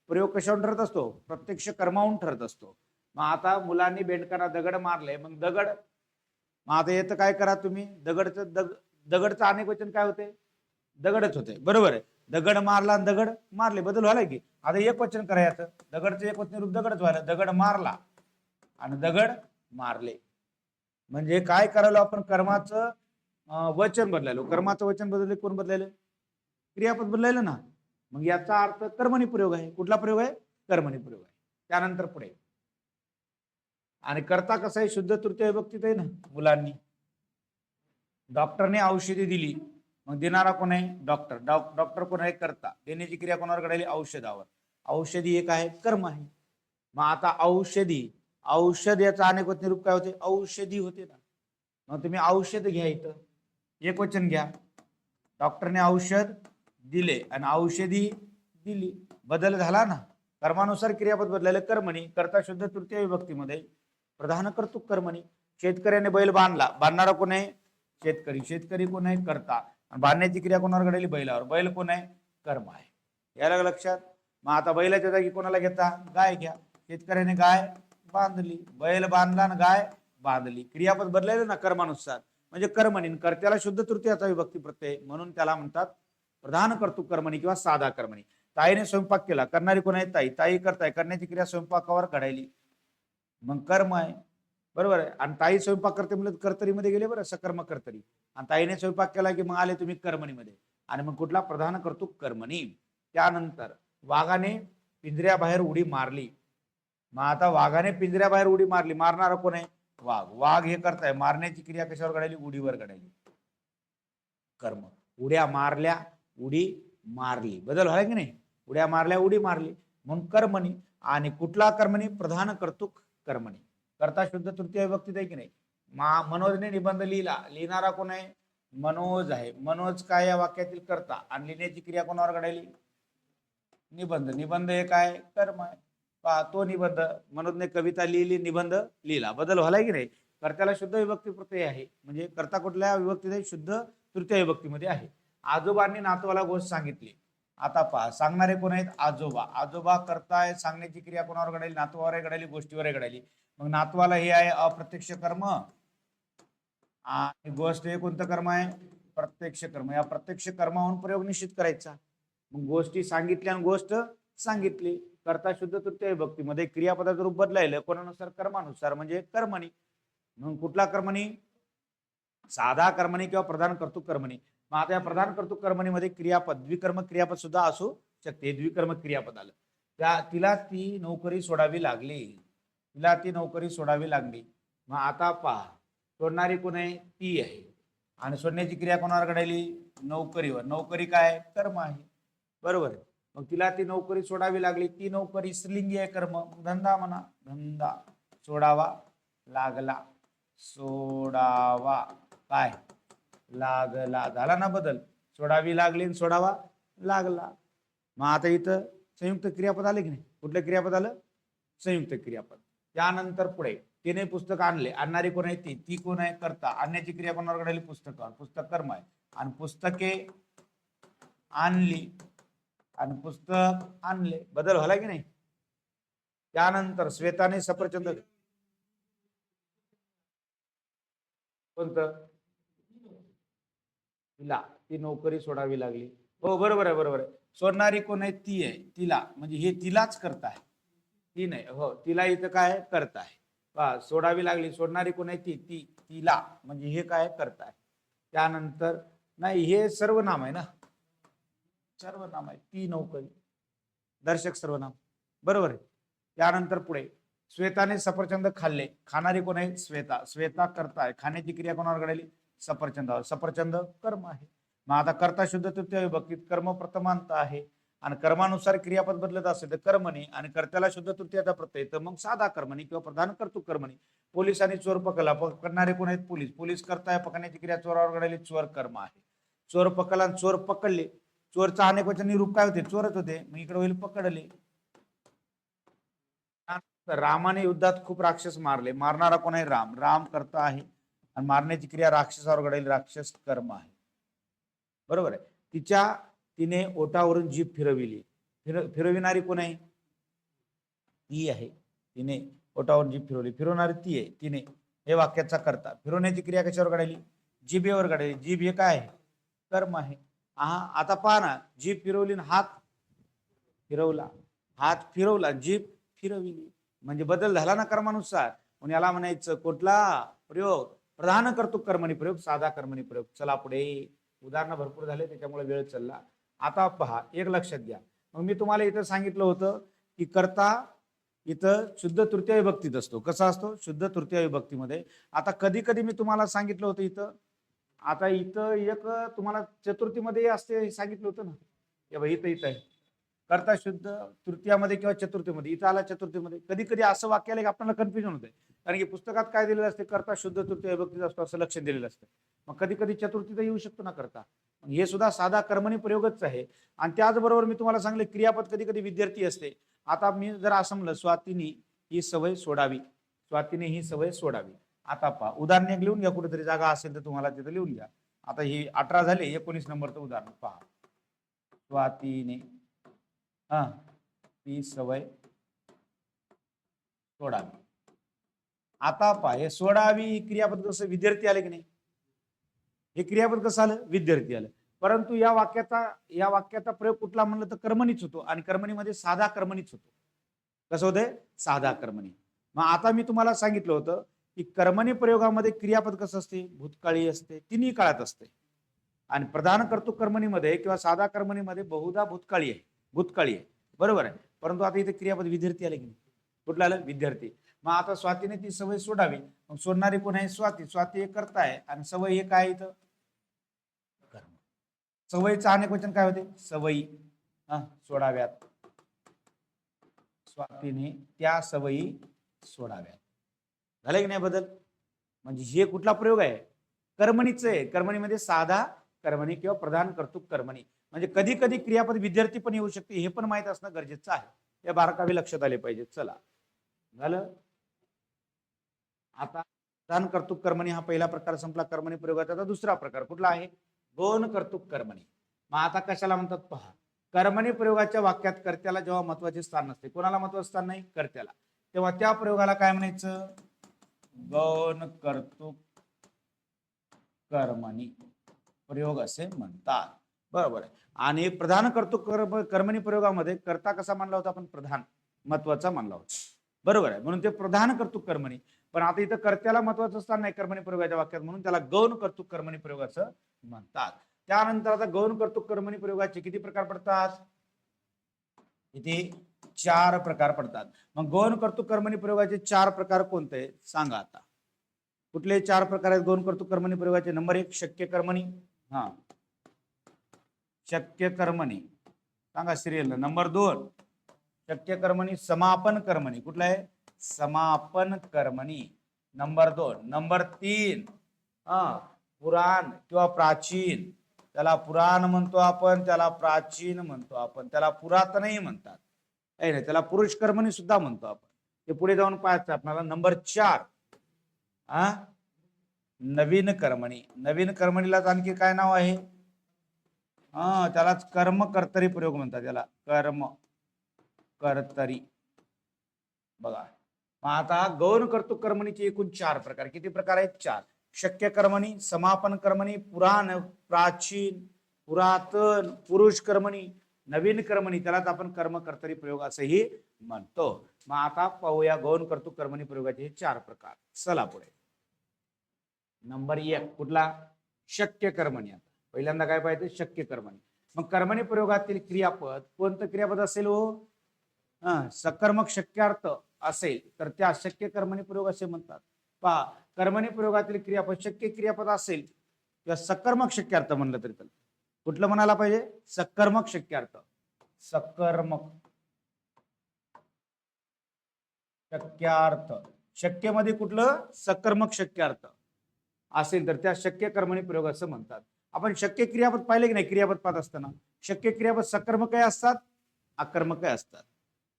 प्रयोग कशावरून ठरत असतो? प्रत्यक्ष कर्मावरून ठरत असतो. मग आता मुलांनी बेंडकांना दगड मारले, मग दगड, मग आता येतं काय करा तुम्ही, दगडचं अनेक वचन काय होते? दगडच होते, बरोबर आहे. दगड मारला आणि दगड मारले, बदल व्हायला की आता एक वचन करायचं, दगडचं एक वचन रूप दगडच व्हायला, दगड मारला आणि दगड मारले. म्हणजे काय करायला आपण? कर्माचं वचन बदलायलो. कर्माचं वचन बदलले, कोण बदलायलं? क्रियापद बदलायलं ना. मग याचा अर्थ कर्मणी प्रयोग आहे. कुठला प्रयोग आहे? कर्मणी प्रयोग आहे. त्यानंतर पुढे, आणि करता कसं आहे? शुद्ध तृतीय विभक्तीत आहे ना. मुलांनी, डॉक्टरने औषधी दिली, मग देणारा कोण आहे? डॉक्टर. डॉक्टर कोण आहे? करता. देण्याची क्रिया कोणावर घडायली? औषधावर. औषधी एक आहे, कर्म आहे. मग आता औषधी, औषध याचा अनेक वचन रूप काय होते? औषधी होते ना. मग तुम्ही औषध घ्या, इथं एक वचन घ्या. डॉक्टरने औषध दिले आणि औषधी दिली, बदल झाला ना. कर्मानुसार क्रियापद बदलायला कर्मणी. करता शुद्ध तृतीय विभक्तीमध्ये प्रधान कर्तृक कर्मणी. शेतकऱ्याने बैल बांधला, बांधणारा कोण आहे? शेतकरी. शेतकरी कोण आहे? करता. बांधण्याची क्रिया कोणावर घडली? बैलावर. बैल कोण आहे? कर्म आहे. याला लक्षात. मग आता बैलाच्या जागी कोणाला घेता? गाय घ्या. शेतकऱ्याने गाय बांधली, बैल बांधला आणि गाय बांधली. क्रियापद बदलायला ना कर्मानुसार, म्हणजे कर्मणी. कर्त्याला शुद्ध तृतीयाचा विभक्ती प्रत्यय, म्हणून त्याला म्हणतात प्रधान कर्तृक कर्मणी किंवा साधा कर्मणी. ताईने स्वयंपाक केला, करणारी कोण आहे? ताई. ताई करताय, करण्याची क्रिया स्वयंपाकावर घडायली, मग कर्म आहे, बरोबर आहे. आणि ताई स्वयंपाक करते म्हणजे कर्तरीमध्ये गेले, बरं, सकर्म कर्तरी. आणि ताईने स्वयंपाक केला की मग आले तुम्ही कर्मणीमध्ये, आणि मग कुठला? प्रधान कर्तृक कर्मणी. त्यानंतर वाघाने पिंजऱ्याबाहेर उडी मारली. मग आता वाघाने पिंजऱ्याबाहेर उडी मारली, मारणारा कोण आहे? वाघ. वाघ हे करताय, मारण्याची क्रिया कशावर घडायली? उडीवर घडायली, कर्म. उड्या मारल्या, उडी मारली, बदल व्हाय की नाही? उड्या मारल्या, उडी मारली, म्हणून कर्मणी. आणि कुठला कर्मणी? प्रधान कर्तृक कर्मणी. करता शुद्ध तृतीय विभक्तीत आहे की नाही? मनोजने निबंध लिहिला, लिहिणारा कोण आहे? मनोज आहे. मनोज काय या वाक्यातील करता, आणि लिहिण्याची क्रिया कोणावर घडायली? निबंध. निबंध हे काय? कर्म आहे. पहा, तो निबंध, मनोजने कविता लिहिली, निबंध लिहिला, बदल व्हायला की नाही? कर्त्याला शुद्ध विभक्ती प्रत्यय आहे, म्हणजे कर्ता कुठल्या विभक्तीत आहे? शुद्ध तृतीय विभक्तीमध्ये आहे. आजोबांनी नातवाला गोष्ट सांगितली. आता पहा, सांगणारे कोण आहेत? आजोबा. आजोबा करताय, सांगण्याची क्रिया कोणावर घडायली? नातवावर घडायली, गोष्टीवर घडायली. मग नातवाला हे आहे अप्रत्यक्ष कर्म, आणि गोष्ट हे कोणतं कर्म आहे? प्रत्यक्ष कर्म. या प्रत्यक्ष कर्मावरून प्रयोग निश्चित करायचा. मग गोष्टी सांगितल्या आणि गोष्ट सांगितली. करता शुद्ध तृतीय विभक्तीमध्ये क्रियापदाचं रूप बदलायलं कोणानुसार? कर्मानुसार, म्हणजे कर्मणी. म्हणून कुठला कर्मणी? साधा कर्मणी किंवा प्रधान कर्तृक कर्मणी. मग आता या प्रधान कर्तृक कर्मणीमध्ये क्रियापद, द्विकर्म क्रियापद सुद्धा असू शकते. द्विकर्म क्रियापद आलं. तिला ती नोकरी सोडावी लागली, तिला ती नोकरी सोडावी लागली. मग आता पहा, सोडणारी कोण आहे? ती आहे, आणि सोडण्याची क्रिया कोणावर घडायली? नोकरीवर. नोकरी काय? कर्म आहे, बरोबर आहे. मग तिला ती नोकरी सोडावी लागली. ती नोकरी स्त्रीलिंगी आहे, कर्म. धंदा म्हणा, धंदा सोडावा लागला. सोडावा काय लागला, झाला ना बदल. सोडावी लागली, सोडावा लागला. मग आता इथं संयुक्त क्रियापद आले की नाही? कुठलं क्रियापद आलं? संयुक्त क्रियापद. त्यानंतर पुढे, तिने पुस्तक आणले, आणणारी कोण आहे? ती कोण आहे? करता. आणण्याची क्रिया कोणावर घडायली? पुस्तकावर. पुस्तक कर्म आहे, आणि पुस्तके आणली, आणि पुस्तक आणले, बदल झाला की नाही? त्यानंतर श्वेताने सफरचंद, कोणतं? तिला ती नोकरी सोडावी लागली. हो बरोबर आहे, बरोबर आहे. सोडणारी कोण आहे? ती आहे. तिला म्हणजे हे तिलाच करता आहे, ती नाही. हो, तिला इथं काय करता आहे? सोडावी लागली. सोडणारी कोण आहे? ती तिला म्हणजे हे काय करता आहे. त्यानंतर नाही, हे सर्वनाम आहे ना, सर्वनाम आहे. ती नोकरी दर्शक सर्वनाम, बरोबर आहे. त्यानंतर पुढे, श्वेताने सफरचंद खाल्ले, खाणारी कोण आहे? श्वेता. श्वेता करताय, खाण्याची क्रिया कोणावर घडायली? सफरचंदावर. सफरचंद कर्म आहे. मग आता करता शुद्ध तृतीय विभक्तीत कर्म प्रथमांत आहे, आणि कर्मानुसार क्रियापद बदलत असेल तर कर्मणी, आणि कर्त्याला शुद्ध तृतीयाचा प्रत्यय तर मग साधा कर्मणी किंवा प्रधान कर्तृक कर्मणी. पोलिसांनी चोर पकडला, पकडणारे कोण आहेत? पोलीस. पोलीस करताय, पकडण्याची क्रिया चोरावर घडायली, चोर कर्म आहे. चोर पकडला, चोर पकडले. चोरचा अनेक वचनी रूप काय होते? चोरच होते. मग इकडे होईल पकडले. रामाने युद्धात खूप राक्षस मारले. मारणारा कोण आहे? राम. राम करता आहे आणि मारण्याची क्रिया राक्षसावर घडेल. राक्षस कर्म आहे. बरोबर आहे. तिने ओटावरून जीभ फिरविली. फिरविणारी कोण आहे? ती आहे. तिने ओटावरून जीभ फिरवली. फिरवणारी ती आहे. तिने. हे वाक्याचा करता. फिरवण्याची क्रिया कशावर घडायली? जिभेवर घडायली. जीभ हे काय आहे? कर्म आहे. आता पहा ना, जीभ फिरवली, हात फिरवला, हात फिरवला, जीभ फिरविली, म्हणजे बदल झाला ना कर्मानुसार. म्हणून याला म्हणायचं कुठला प्रयोग? प्रधान कर्तृक कर्मणी प्रयोग, साधा कर्मणी प्रयोग. चला पुढे. उदाहरण भरपूर झाले त्याच्यामुळे वेळ चालला. आता पहा, एक लक्षात घ्या. मग मी तुम्हाला इथं सांगितलं होतं की कर्ता इथं शुद्ध तृतीय विभक्तीत असतो. कसा असतो? शुद्ध तृतीय विभक्तीमध्ये. आता कधी कधी मी तुम्हाला सांगितलं होतं इथं, आता इथं एक तुम्हाला चतुर्थीमध्ये असते हे सांगितलं होतं ना. इथं आहे कर्ता शुद्ध तृतीयामध्ये किंवा चतुर्थीमध्ये. इथं आला चतुर्थीमध्ये. कधी कधी असं वाक्य आलं की आपल्याला कन्फ्युजन होतंय, कारण की पुस्तकात काय दिलेलं असते? कर्ता शुद्ध तृतीय विभक्तीत असतो असं लक्ष दिलेलं असतं. मग कधी कधी चतुर्थीत येऊ शकतो ना कर्ता. हे सुद्धा साधा कर्मणी प्रयोगच आहे. आणि त्याचबरोबर मी तुम्हाला सांगले क्रियापद कधी कधी विद्यार्थी असते. आता मी जर असं म्हणलं, स्वातीने ही सवय सोडावी. स्वातीने ही सवय सोडावी. आता पहा, उदाहरण एक लिहून घ्या. कुठेतरी जागा असेल तर तुम्हाला तिथं लिहून घ्या. आता ही 18 झाले. 19 नंबरचं उदाहरण पहा. स्वातीने ती सवय सोडावी. आता पहा, हे सोडावी क्रियापद कसं? विद्यार्थी आले की नाही? हे क्रियापद कसं आलं? विद्यार्थी आलं. परंतु या वाक्याचा प्रयोग कुठला म्हणलं तर कर्मणीच होतो. आणि कर्मणीमध्ये साधा कर्मणीच होतो. कसं होतंय? साधा कर्मणी. मग आता मी तुम्हाला सांगितलं होतं की कर्मणी प्रयोगामध्ये क्रियापद कसं असते? भूतकाळी असते. तिन्ही काळात असते. आणि प्रधान कर्तृक कर्मणीमध्ये किंवा साधा कर्मणीमध्ये बहुधा भूतकाळी आहे. बरोबर आहे. परंतु आता इथे क्रियापद विद्यार्थी आले की नाही? कुठलं आलं? विद्यार्थी. मग आता स्वातीने ती सवय सोडावी. मग सोडणारी कोण आहे? स्वाती. स्वाती हे करता आहे आणि सवय हे काय इथं? कर्म. सवयीचं अनेक वचन काय होते? सवयी. सोडाव्यात. स्वातीने त्या सवयी सोडाव्यात. झाले की नाही बदल? म्हणजे हे कुठला प्रयोग आहे? कर्मणीच आहे. कर्मणीमध्ये साधा कर्मणी किंवा प्रधान कर्तृक कर्मणी. म्हणजे कधी कधी क्रियापद विद्यार्थी पण येऊ शकते, हे पण माहित असणं गरजेचं आहे. या बारकावे लक्षात आले पाहिजे. चला, झालं. आता प्रधान कर्तृक कर्मणी हा पहिला प्रकार संपला कर्मणी प्रयोगाचा. आता दुसरा प्रकार कुठला आहे? गौण कर्तृक कर्मणी. मग आता कशाला म्हणतात पहा. कर्मणी प्रयोगाच्या वाक्यात कर्त्याला जेव्हा महत्वाचे स्थान नसते, कोणाला महत्वाचं स्थान नाही? कर्त्याला. तेव्हा त्या प्रयोगाला काय म्हणायचं? गौण कर्तृक कर्मणी प्रयोग असे म्हणतात. बरोबर आहे. आणि प्रधान कर्तृक कर्मणी प्रयोगामध्ये कर्ता कसा मानला होता? आपण प्रधान महत्वाचा मानला होता. बरोबर आहे. म्हणून ते प्रधान कर्तृक कर्मणी. पण आता इथं कर्त्याला महत्वाचं स्थान नाही कर्मणी प्रयोगाच्या वाक्यात, म्हणून त्याला गौण कर्तृक कर्मणी प्रयोग असं म्हणतात. त्यानंतर आता गौण कर्तृक कर्मणी प्रयोगाचे किती प्रकार पडतात? इथे 4 प्रकार पडतात. मग गौण कर्तृक कर्मणी प्रयोगाचे 4 प्रकार कोणते सांगा आता. कुठले 4 प्रकार आहेत गौण कर्तृक कर्मणी प्रयोगाचे? नंबर 1 शक्य कर्मणी. शक्य कर्मणी सांगा सिरियल. नंबर 2 शक्य कर्मणी समापन कर्मणी. कुठला आहे? समापन कर्मणी. नंबर 2. नंबर 3 पुराण किंवा प्राचीन. त्याला पुराण म्हणतो आपण, त्याला प्राचीन म्हणतो आपण, त्याला पुरातनही म्हणतात. नाही, त्याला पुरुष कर्मणी सुद्धा म्हणतो आपण. ते पुढे जाऊन पाहायचं आपल्याला. नंबर 4 नवीन कर्मणी. नवीन कर्मणीलाच आणखी काय नाव आहे? त्यालाच कर्म कर्तरी प्रयोग म्हणतात. त्याला कर्म कर्तरी. बघा, आता गौण कर्तृक कर्मणीचे एकूण 4 प्रकार. किती प्रकार आहेत? 4. शक्य कर्मणी, समापन कर्मणी, पुराण, प्राचीन, पुरातन, पुरुष कर्मणी, नवीन कर्मणी. त्यालाच आपण कर्म कर्तरी प्रयोग असंही म्हणतो. मग आता पाहूया गौण कर्तृक कर्मणी प्रयोगाचे हे 4 प्रकार. चला पुढे. नंबर 1 कुठला? शक्य कर्मणी. आता पहिल्यांदा काय पाहिजे? शक्य कर्मणी. मग कर्मणी प्रयोगातील क्रियापद कोणतं क्रियापद असेल हो? सकर्मक शक्यार्थ असेल तर त्या शक्य कर्मणी प्रयोग असे म्हणतात. पहा, कर्मणी प्रयोगातील क्रियापद शक्य क्रियापद असेल किंवा सकर्मक शक्यार्थ म्हणलं तरी चालेल. कुठलं म्हणायला पाहिजे? सकर्मक शक्यार्थ. सकर्मक शक्यार्थ. शक्यमध्ये कुठलं? सकर्मक शक्यार्थ असेल तर त्या शक्य कर्मणी प्रयोग असं म्हणतात. आपण शक्य क्रियापद पाहिले की नाही, क्रियापद पाहत असताना शक्य क्रियापद सकर्मकही असतात, आकर्मकही असतात.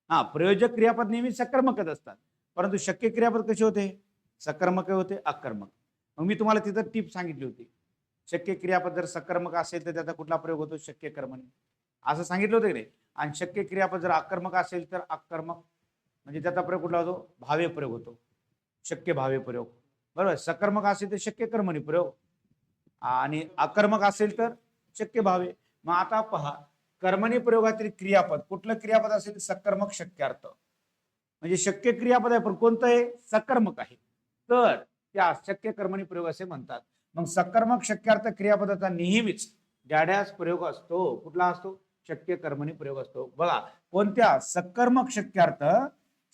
हा, प्रयोजक क्रियापद नेहमी सकर्मकच असतात, परंतु शक्य क्रियापद कसे होते, सकर्मक होते, आकर्मक. मग मी तुम्हाला तिथं टिप सांगितली होती, शक्य क्रियापद जर सकर्मक असेल तर त्याचा कुठला प्रयोग होतो, शक्य कर्मणी, असं सांगितलं होतं की नाही. आणि शक्य क्रियापद जर आकर्मक असेल तर आकर्मक, म्हणजे त्याचा प्रयोग कुठला होतो, भावे प्रयोग होतो, शक्य भावे प्रयोग. बरोबर. सकर्मक असेल तर शक्य कर्मणी प्रयोग आणि आकर्मक असेल तर शक्य भावे. मग आता पहा, कर्मणी प्रयोगातील क्रियापद कुठलं क्रियापद असेल, सकर्मक शक्यार्थ, म्हणजे शक्य क्रियापद आहे पण कोणतं आहे, सकर्मक आहे, तर त्या शक्य कर्मणी प्रयोग असे म्हणतात. मग सकर्मक शक्यार्थ क्रियापदाचा नेहमीच डॅडॅस प्रयोग असतो. कुठला असतो, शक्य कर्मणी प्रयोग असतो. बघा, कोणत्या, सकर्मक शक्यार्थ,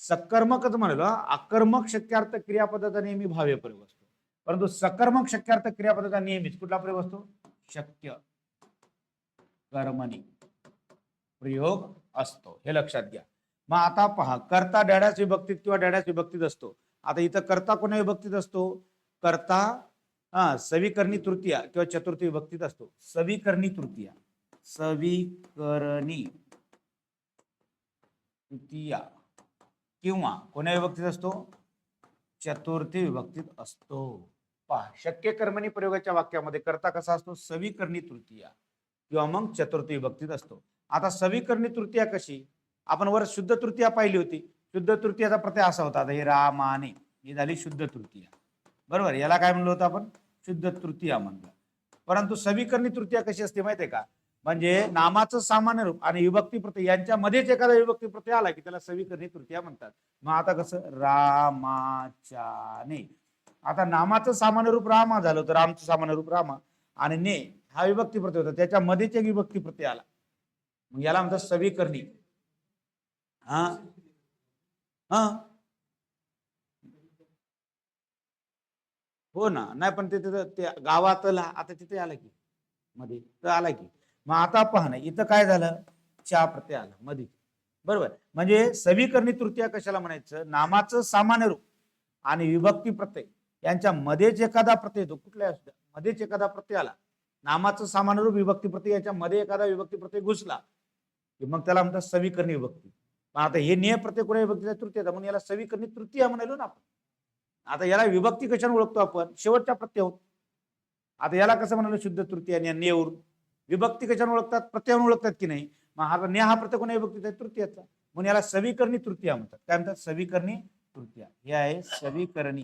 सकर्मकच म्हणलो, आकर्मक शक्यार्थ क्रियापदाचा नेहमी भाव्य प्रयोग असतो, परंतु सकर्मक शक्यार्थ क्रियापदाचा नेहमीच कुठला प्रयोग असतो, शक्य कर्मणी प्रयोग असतो, हे लक्षात घ्या. मग आता पहा, कर्ता डॅडॅस विभक्तीत किंवा डॅडॅस विभक्तीत असतो. आता इथं कर्ता कोण्या विभक्तीत असतो, कर्ता सविकर्णी तृतीया किंवा चतुर्थी विभक्तीत असतो. सविकर्णी तृतीया, सविकर्णी तृतीया किंवा कोण्या विभक्तीत असतो, चतुर्थी विभक्तीत असतो. पहा, शक्य कर्मणी प्रयोगाच्या वाक्यामध्ये कर्ता कसा असतो, सविकर्णी तृतीया किंवा मग चतुर्थी विभक्तीत असतो. आता सविकर्णी तृतीया कशी, आपण वर शुद्ध तृतीया पाहिली होती. शुद्ध तृतीयाचा प्रत्यय असा होता, हे रामाने, ही झाली शुद्ध तृतीया. बरोबर, याला काय म्हणलं होतं आपण, शुद्ध तृतीया म्हणलं. परंतु सविकर्णी तृतीया कशी असते माहितीये का, म्हणजे नामाचं सामान्य रूप आणि विभक्ती प्रत्यय यांच्यामध्येच एखादा विभक्ती प्रत्यय आला की त्याला सविकर्णी तृतीया म्हणतात. मग आता कसं, रामाच्याने, आता नामाचं सामान्य रूप रामा झालं तर रामचं सामान्य रूप रामा, आणि ने हा विभक्ती प्रत्यय होता, त्याच्यामध्येच एक विभक्ती प्रत्यय आला, मग याला म्हणतात सविकर्णी. हा हा हो ना, नाही पण ते गावातला आता तिथे आलं की मध्ये तर आला की. मग आता पहा ना, इथं काय झालं, चा प्रत्यय आला मध्ये. बरोबर, म्हणजे सविकर्णी तृतीया कशाला म्हणायचं, नामाचं सामान्य रूप आणि विभक्ती प्रत्यय यांच्या मध्येच एखादा प्रत्यय येतो, कुठल्या मध्येच एखादा प्रत्यय आला, नामाचं सामान्य रूप विभक्ती प्रत्यय याच्या मध्ये एखादा विभक्ती प्रत्यय घुसला की मग त्याला म्हणतात सविकर्णी विभक्ती. आता हे निय प्रत्यय कोणा विभक्तीचा, तृतीय, म्हणून याला सविकर्णी तृतीया म्हणालो ना आपण. आता याला विभक्ती कशाने ओळखतो आपण, शेवटच्या प्रत्ययावर. आता याला कसं म्हणालो, शुद्ध तृतीया आणि नेवरून. विभक्ती कशाने ओळखतात, प्रत्ययावरून ओळखतात की नाही. मग हा ने हा प्रत्यय कोणा विभक्तीचा आहे, तृतीयाचा, म्हणून याला सविकर्णी तृतीया म्हणतात. काय म्हणतात, सविकर्णी तृतीया. हे आहे सविकर्णी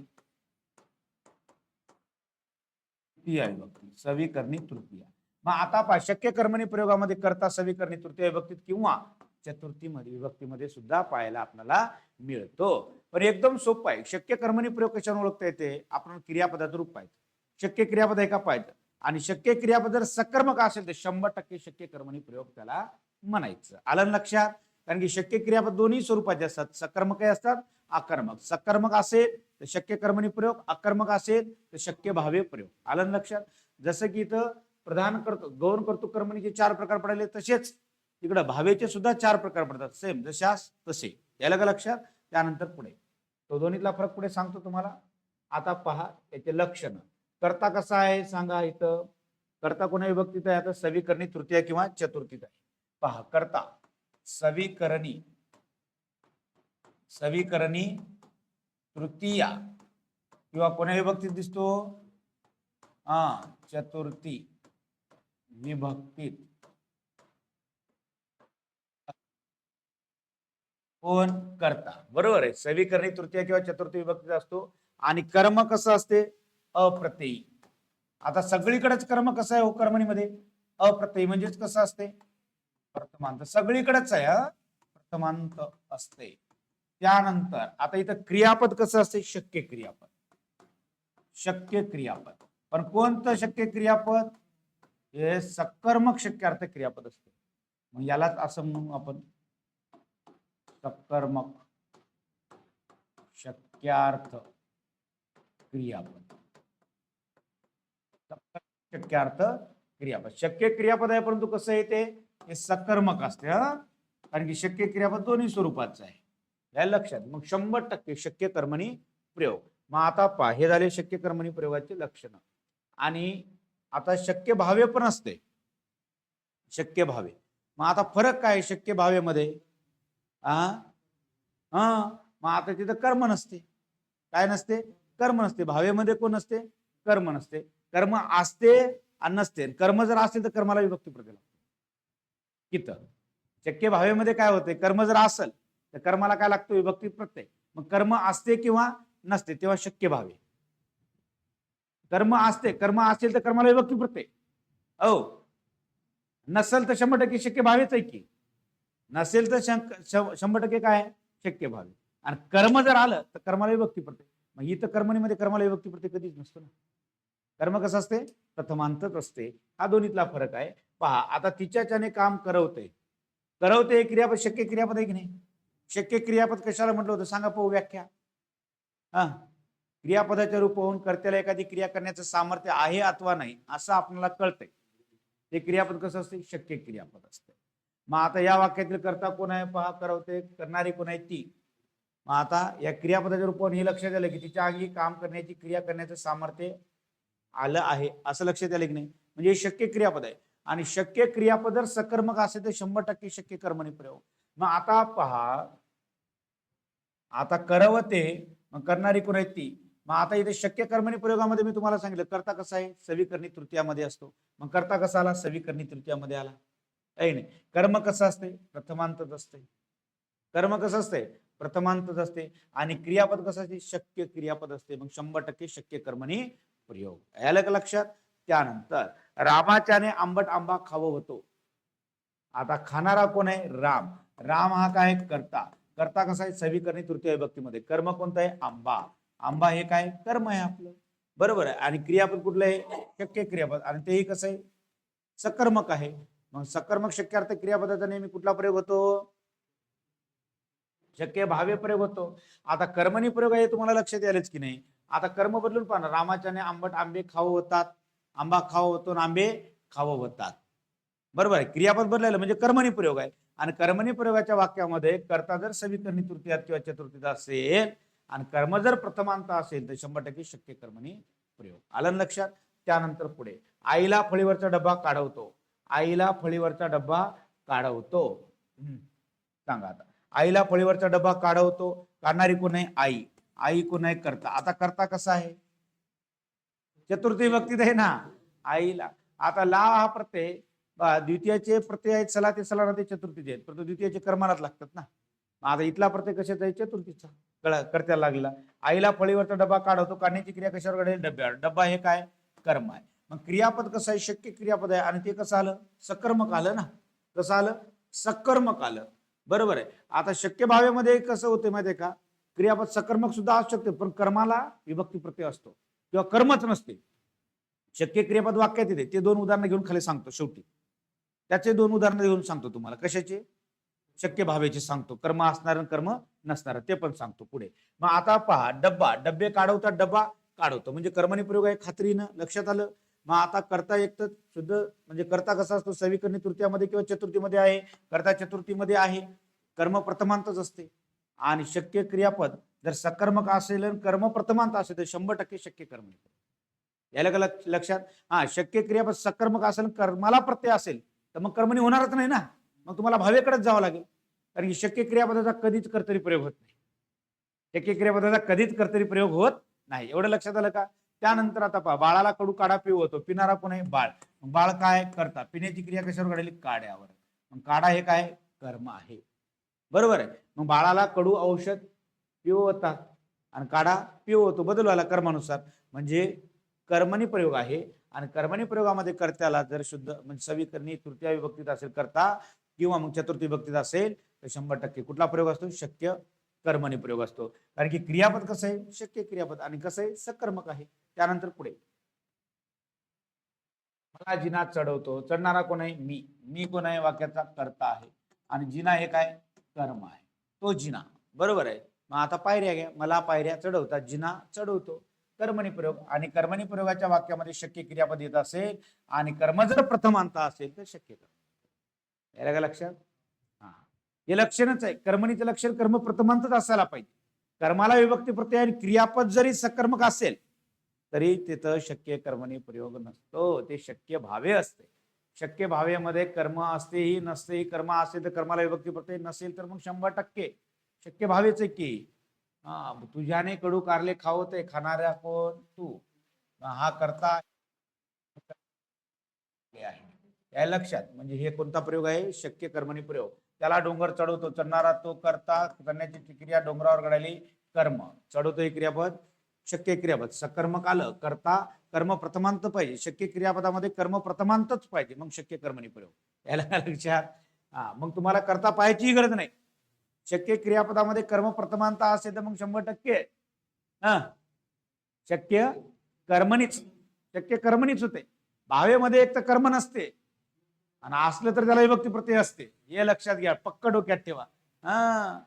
तृतीया विभक्ती, सविकर्णी तृतीया. मग आता पहा, शक्य कर्मणी प्रयोगामध्ये करता सविकर्णी तृतीय विभक्तीत किंवा चतुर्थीमध्ये विभक्तीमध्ये सुद्धा पाहायला आपल्याला मिळतो. पण एकदम सोपं आहे. शक्य कर्मणी प्रयोग कशाने ओळखता येते, आपण क्रियापदाचं रूप पाहिजे, शक्य क्रियापद आहे का पाहिजे, आणि शक्य क्रियापद जर सकर्मक असेल तर 100% शक्य कर्मणी प्रयोग त्याला म्हणायचं. आलं लक्षात, कारण की शक्य क्रियापद दोन्ही स्वरूपाचे असतात, सकर्मक असतात, आकर्मक. सकर्मक असेल तर शक्य कर्मणी प्रयोग, आकर्मक असेल तर शक्य भावे प्रयोग. आलं लक्षात. जसं की इथं प्रधान करतो, गौण कर्तृ कर्मणीचे 4 प्रकार पडले, तसेच इकडे भावेचे सुद्धा 4 प्रकार पडतात, सेम जशास तसे. याला का लक्षात. त्यानंतर पुढे तो दोन्हीतला फरक पुढे सांगतो तुम्हाला. आता पहा याचे लक्षण. कर्ता कसा आहे सांगा, इथं कर्ता कोणा विभक्तीत आहे, आता सविकर्णी तृतीया किंवा चतुर्थीत आहे. पहा, कर्ता सविकर्णी, सविकर्णी तृतीया किंवा कोण्या विभक्तीत दिसतो, चतुर्थी विभक्तीत. कोण, कर्ता. बरोबर आहे, सविकर्णी तृतीय किंवा चतुर्थी विभक्तीत असतो. आणि कर्म कसं असते, अप्रत्ययी. आता सगळीकडेच कर्म कसं आहे हो, कर्मणीमध्ये अप्रत्ययी म्हणजेच कसं असते, वर्तमांत. सगळीकडेच आहे, वर्तमांत असते. त्यानंतर आता इथं क्रियापद कसं असते, शक्य क्रियापद, शक्य क्रियापद. पण कोणतं शक्य क्रियापद, हे सकर्मक शक्यार्थ क्रियापद असते. मग यालाच असं म्हणून आपण सकर्मक शक्यार्थ क्रियापद, शक्यार्थ क्रियापद. शक्य क्रियापद आहे परंतु कसं आहे ते सकर्मक असते, कारण की शक्य क्रियापद दोन्ही स्वरूपाचं आहे, या लक्षात. मग 100% शक्य कर्मणी प्रयोग. मग आता पहा, हे झाले शक्य कर्मणी प्रयोगाचे लक्षण. आणि आता शक्य भावे पण असते, शक्य भावे. मग आता फरक काय शक्य भावेमध्ये? मग आता तिथं कर्म नसते. काय नसते? कर्म नसते. भावेमध्ये कोण नसते? कर्म नसते. कर्म असते आणि नसते. कर्म जर असेल तर कर्माला विभक्ती प्रत्यय लागतो. इथं शक्य भावेमध्ये काय होते? कर्म जर असेल तर कर्माला काय लागतो? विभक्ती प्रत्यय. मग कर्म असते किंवा नसते तेव्हा शक्य भावे. कर्म असते, कर्म असेल तर कर्माला विभक्ती प्रत्यय. नसेल तर 100% शक्य भावेच आहे की. नसेल तर 100% काय शक्य भावे. आणि कर्म जर आलं तर कर्माला विभक्ती प्रत्यय. मग इथं कर्मणीमध्ये कर्माला विभक्ती प्रत्यय कधीच नसतो ना. कर्म कसं असते? प्रथमांतच असते. हा दोन्हीतला फरक आहे. पहा आता तिच्याच्याने काम करवते. करवते क्रियापद शक्य क्रियापद आहे की नाही? शक्य क्रियापद कशाला म्हटलं होतं सांगा पाहू व्याख्या. क्रियापदाच्या रूप होऊन कर्त्याला एखादी क्रिया करण्याचं सामर्थ्य आहे अथवा नाही असं आपल्याला कळतंय. ते क्रियापद कसं असते? शक्य क्रियापद असते. मग आता या वाक्यातील कर्ता कोण आहे? पहा करवते. करणारी कोण आहे? ती. मग आता या क्रियापदाच्या रूपाने हे लक्षात आलं की तिच्या अंगी काम करण्याची क्रिया करण्याचं सामर्थ्य आलं आहे असं लक्षात आलं की नाही? म्हणजे शक्य क्रियापद आहे. आणि शक्य क्रियापद जर सकर्मक असेल तर 100% शक्य कर्मणी प्रयोग. मग आता पहा, आता करवते मग करणारी कोण आहे? ती. मग आता इथे शक्य कर्मणी प्रयोगामध्ये मी तुम्हाला सांगितलं कर्ता कसा आहे? सविकर्णी तृतीयामध्ये असतो. मग कर्ता कसा आला? सविकर्णी तृतीयामध्ये आला. नाही कर्म कसं असते? प्रथमांतच असते. कर्म कसं असते? प्रथमांतच असते. आणि क्रियापद कसं असते? शक्य क्रियापद असते. मग 100% शक्य कर्मणी प्रयोग. आलं का लक्षात? त्यानंतर रामाच्याने आंबट आंबा खावं होतो. आता खाणारा कोण आहे? राम. राम हा काय? कर्ता. कर्ता कसा आहे? सविकर्णी तृतीय विभक्तीमध्ये. कर्म कोणतं आहे? आंबा. आंबा हे काय? कर्म आहे आपलं. बरोबर आहे. आणि क्रियापद कुठलं आहे? शक्य क्रियापद. आणि तेही कसं आहे? सकर्मक आहे. मग सकर्मक शक्यार्थ क्रियापदाचा नेहमी कुठला प्रयोग होतो? शक्य भावे प्रयोग होतो. आता कर्मणी प्रयोग आहे तुम्हाला लक्षात यायलाच की नाही? आता कर्म बदलून पाहा. रामाच्याने आंबट आंबे खावं होतात. आंबा खावं होतो आणि आंबे खावं होतात. बरोबर आहे. क्रियापद बदलायला म्हणजे कर्मणी प्रयोग आहे. आणि कर्मणी प्रयोगाच्या वाक्यामध्ये कर्ता जर सविकर्णी तृतीयात किंवा चतुर्थीत असेल आणि कर्म जर प्रथमांत असेल तर 100% शक्य कर्मणी प्रयोग. आलं लक्षात? त्यानंतर पुढे आईला फळीवरचा डब्बा काढवतो. आईला फळीवरचा डब्बा काढवतो. सांगा आता आईला फळीवरचा डब्बा काढवतो. काढणारी कोण आहे? आई. आई कोण आहे? कर्ता. आता कर्ता कसा आहे? चतुर्थी विभक्तीत आहे ना. आईला. आता ला हा प्रत्यय द्वितीयाचे प्रत्यय आहेत. चला ते चला ते चतुर्थीचे आहेत. परंतु द्वितीयाचे कर्मालाच लागतात ना. आता इथला प्रत्यय कशाचा आहे? चतुर्थीचा. कर्त्याला लागला. आईला फळीवरचा डब्बा काढवतो. काढण्याची क्रिया कशावर घडेल? डब्यावर. डब्बा हे काय? कर्म आहे. मग क्रियापद कसं आहे? शक्य क्रियापद आहे. आणि ते कसं आलं? सकर्मक आलं ना. कसं आलं? सकर्मक आलं. बरोबर आहे. आता शक्य भावेमध्ये कसं होते माहितीये का? क्रियापद सकर्मक सुद्धा असू शकते पण कर्माला विभक्ती प्रत्यय असतो किंवा कर्मच नसते. शक्य क्रियापद वाक्यात येते. ते 2 उदाहरणं घेऊन खाली सांगतो शेवटी. त्याचे 2 उदाहरणं घेऊन सांगतो तुम्हाला. कशाचे? शक्य भावेचे सांगतो. कर्म असणार कर्म नसणार ते पण सांगतो पुढे. मग आता पहा डब्बा. डब्बे काढवतात. डब्बा काढवतो म्हणजे कर्मणी प्रयोग आहे. खात्रीनं लक्षात आलं? मग आता कर्ता एक तर शुद्ध म्हणजे कर्ता कसा असतो? सविकर्णी तृतीयामध्ये किंवा चतुर्थीमध्ये आहे. कर्ता चतुर्थीमध्ये आहे. कर्म प्रथमांतच असते. आणि शक्य क्रियापद जर सकर्मक असेल आणि कर्म प्रथमांत असेल तर 100% शक्य कर्म. याला का लक्षात? शक्य क्रियापद सकर्मक असेल कर्माला प्रत्यय असेल तर मग कर्मणी होणारच नाही ना. मग तुम्हाला भावेकडेच जावं लागेल. कारण की शक्य क्रियापदाचा कधीच कर्तरी प्रयोग होत नाही. शक्य क्रियापदाचा कधीच कर्तरी प्रयोग होत नाही. एवढं लक्षात आलं का? त्यानंतर आता पहा बाळाला कडू काढा पिऊ होतो. पिणारा कोण आहे? बाळ. बाळ काय करता? पिण्याची क्रिया कशावर घडली? काड्यावर. मग काढा हे काय? कर्म आहे. बरोबर आहे. मग बाळाला कडू औषध पिऊ होतात आणि काढा पिऊ होतो. बदल व्हायला कर्मानुसार म्हणजे कर्मणी प्रयोग आहे. आणि कर्मणी प्रयोगामध्ये कर्त्याला जर शुद्ध म्हणजे सविकर्णी तृतीय विभक्तीत असेल कर्ता किंवा मग चतुर्थी विभक्तीत असेल तर 100% कुठला प्रयोग असतो? शक्य कर्मणी प्रयोग असतो. कारण की क्रियापद कसं आहे? शक्य क्रियापद. आणि कसं आहे? सकर्मक आहे. त्यानंतर पुढे मला जिना चढवतो. चढणारा कोण आहे? मी. मी कोण आहे? वाक्याचा कर्ता आहे. आणि जिना हे काय? कर्म आहे. तो जिना. बरोबर आहे. मग आता पायऱ्या घ्या. मला पायऱ्या चढवतात. जिना चढवतो. कर्मणी प्रयोग. आणि कर्मणी प्रयोगाच्या वाक्यामध्ये शक्य क्रियापद येत असेल आणि कर्म जर प्रथमांत असेल तर शक्य कर्म. याला का लक्षात? हे लक्षणच आहे. कर्मणीचं लक्षण कर्म प्रथमांतच असायला पाहिजे. कर्माला विभक्ती प्रत्यय आणि क्रियापद जरी सकर्मक असेल तरी तिथं शक्य कर्मणी प्रयोग नसतो, ते शक्य भावे असते. शक्य भावेमध्ये कर्म असतेही नसतेही, कर्म असेल तर कर्माला विभक्ती प्रत्यय, नसेल तर मग 100% शक्य भावेच की. हा, तुझ्याने कडू कारले खावते, खाणाऱ्या कोण तू, हा करता आहे. या लक्षात, म्हणजे हे कोणता प्रयोग आहे, शक्य कर्मणी प्रयोग. त्याला डोंगर चढवतो, चढणारा तो करता, करण्याची क्रिया डोंगरावर घडाली कर्म, चढवतो हे क्रियापद शक्य क्रियापद. सकर्मक आलं, करता कर्म प्रथमांत पाहिजे, शक्य क्रियापदामध्ये कर्म प्रथमांतच पाहिजे, मग शक्य कर्मणी प्रयोग. याला लक्षात. हा, मग तुम्हाला करता पाहायची गरज नाही. शक्य क्रियापदामध्ये कर्म प्रथमांत असेल तर मग 100% हा शक्य कर्मणीच, शक्य कर्मणीच होते. भावेमध्ये एक तर कर्म नसते, आणि असलं तर त्याला विभक्ती प्रत्यय असते. हे लक्षात घ्या, पक्क डोक्यात ठेवा. हा,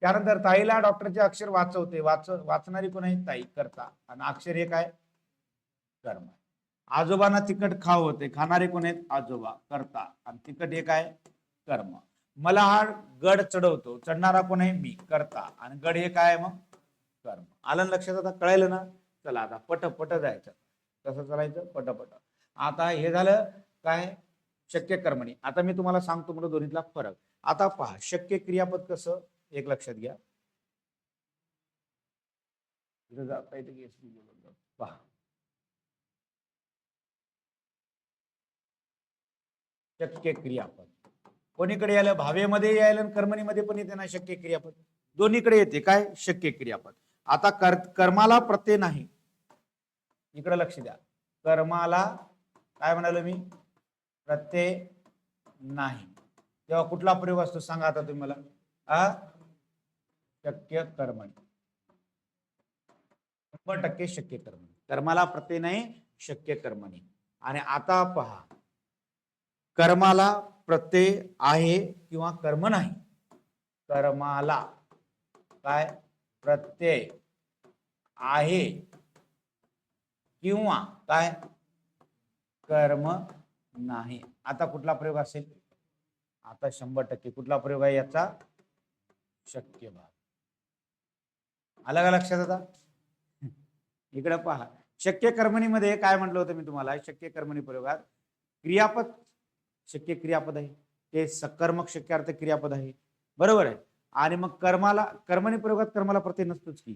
त्यानंतर ताईला डॉक्टरचे अक्षर वाचवते, वाचणारी कोण आहे, ताई, करता, आणि अक्षर हे काय, कर्म. आजोबांना तिखट खाव होते, खाणारे कोण आहेत, आजोबा, करता, आणि तिखट हे काय, कर्म. मला हा गड चढवतो, चढणारा कोण आहे, मी, करता, आणि गड हे काय मग, कर्म. आलं लक्षात, आता कळायलं ना. चला आता पट जायचं. कसं चालायचं, पट. आता हे झालं काय, शक्य कर्मणी. आता मी तुम्हाला सांगतो म्हणजे दोन्हीतला फरक. आता पहा, शक्य क्रियापद कसं, एक लक्षात घ्या. पहा, शक्य क्रियापद कोणीकडे यायला, भावेमध्ये यायला आणि कर्मणीमध्ये पण येते ना शक्य क्रियापद, दोन्हीकडे येते काय, शक्य क्रियापद. आता कर्माला प्रत्यय नाही, इकडे लक्ष द्या. कर्माला काय म्हणालो मी, प्रत्यय नाही, तेव्हा कुठला प्रयोग असतो सांगा आता तुम्ही मला. शक्य कर्मणी, 100% शक्य कर्मणी. कर्माला प्रत्यय नाही, शक्य कर्मणी. आणि आता पहा, कर्माला प्रत्यय आहे किंवा कर्म नाही, कर्माला काय प्रत्यय आहे किंवा काय कर्म नाही. आता कुठला प्रयोग असेल, आता 100% कुठला प्रयोग आहे याचा, शक्य भाव. आलं का लक्षात आता. इकडे पहा, शक्य कर्मणीमध्ये काय म्हटलं होतं मी तुम्हाला, शक्य कर्मणी प्रयोगात क्रियापद शक्य क्रियापद आहे, ते सकर्मक शक्यार्थ क्रियापद आहे, बरोबर आहे. आणि मग कर्मणी प्रयोगात कर्माला प्रत्यय नसतोच की,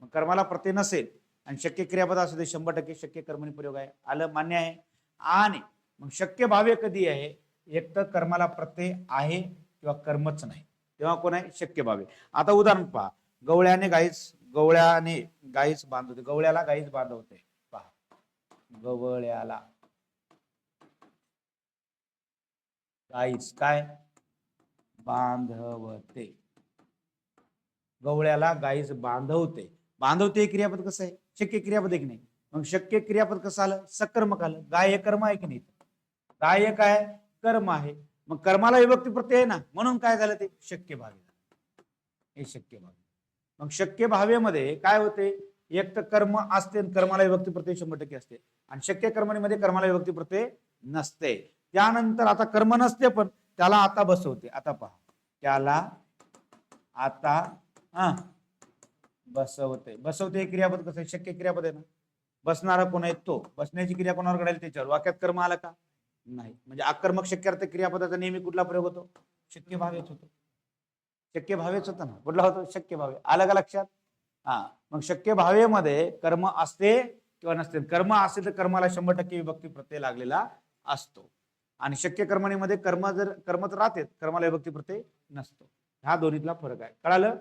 मग कर्माला प्रत्यय नसेल आणि शक्य क्रियापद असेल ते 100% शक्य कर्मणी प्रयोग आहे. आलं, मान्य आहे. आणि मग शक्य भावे कधी आहे, एक तर कर्माला प्रत्यय आहे किंवा कर्मच नाही, तेव्हा कोण आहे, शक्य भावे. आता उदाहरण पहा, गवळ्याने गाईस बांधवते, गवळ्याला गाईस बांधवते. पहा, गवळ्याला गाईस काय बांधवते, गवळ्याला गाईस बांधवते. बांधवते क्रियापद कसं आहे, शक्य क्रियापद आहे की नाही, मग शक्य क्रियापद कसं आलं, सकर्मक आलं. गाय हे कर्म आहे की नाही, गाय हे काय कर्म आहे, मग कर्माला विभक्ती प्रत्यय आहे ना, म्हणून काय झालं ते शक्य भावे, हे शक्य भावे. मग शक्य भावेमध्ये काय होते, एक तर कर्म असते, कर्माला विभक्ती प्रत्यय 100% असते, आणि शक्य कर्मणीमध्ये कर्माला विभक्ती प्रत्यय नसते. त्यानंतर आता कर्म नसते पण त्याला आता बसवते. आता पहा, त्याला आता बसवते क्रियापद कसं आहे, शक्य क्रियापद आहे ना, बसणारा कोण आहे, तो, बसण्याची क्रिया कोणावर घडेल त्याच्यावर, वाक्यात कर्म आला का, नाही. म्हणजे आकर्मक शक्यार्थ क्रियापदाचा नेहमी कुठला प्रयोग होतो, शक्य भावेच होतो. शक्य भावेच होता ना, कुठला होतो, शक्य भावे. आलं का लक्षात. हा, मग शक्य भावेमध्ये कर्म असते किंवा नसते, कर्म असेल तर कर्माला 100% विभक्ती प्रत्यय लागलेला असतो, आणि शक्य कर्मणीमध्ये कर्म तर राहते, कर्माला विभक्ती प्रत्यय नसतो. हा दोन्हीतला फरक आहे. कळालं.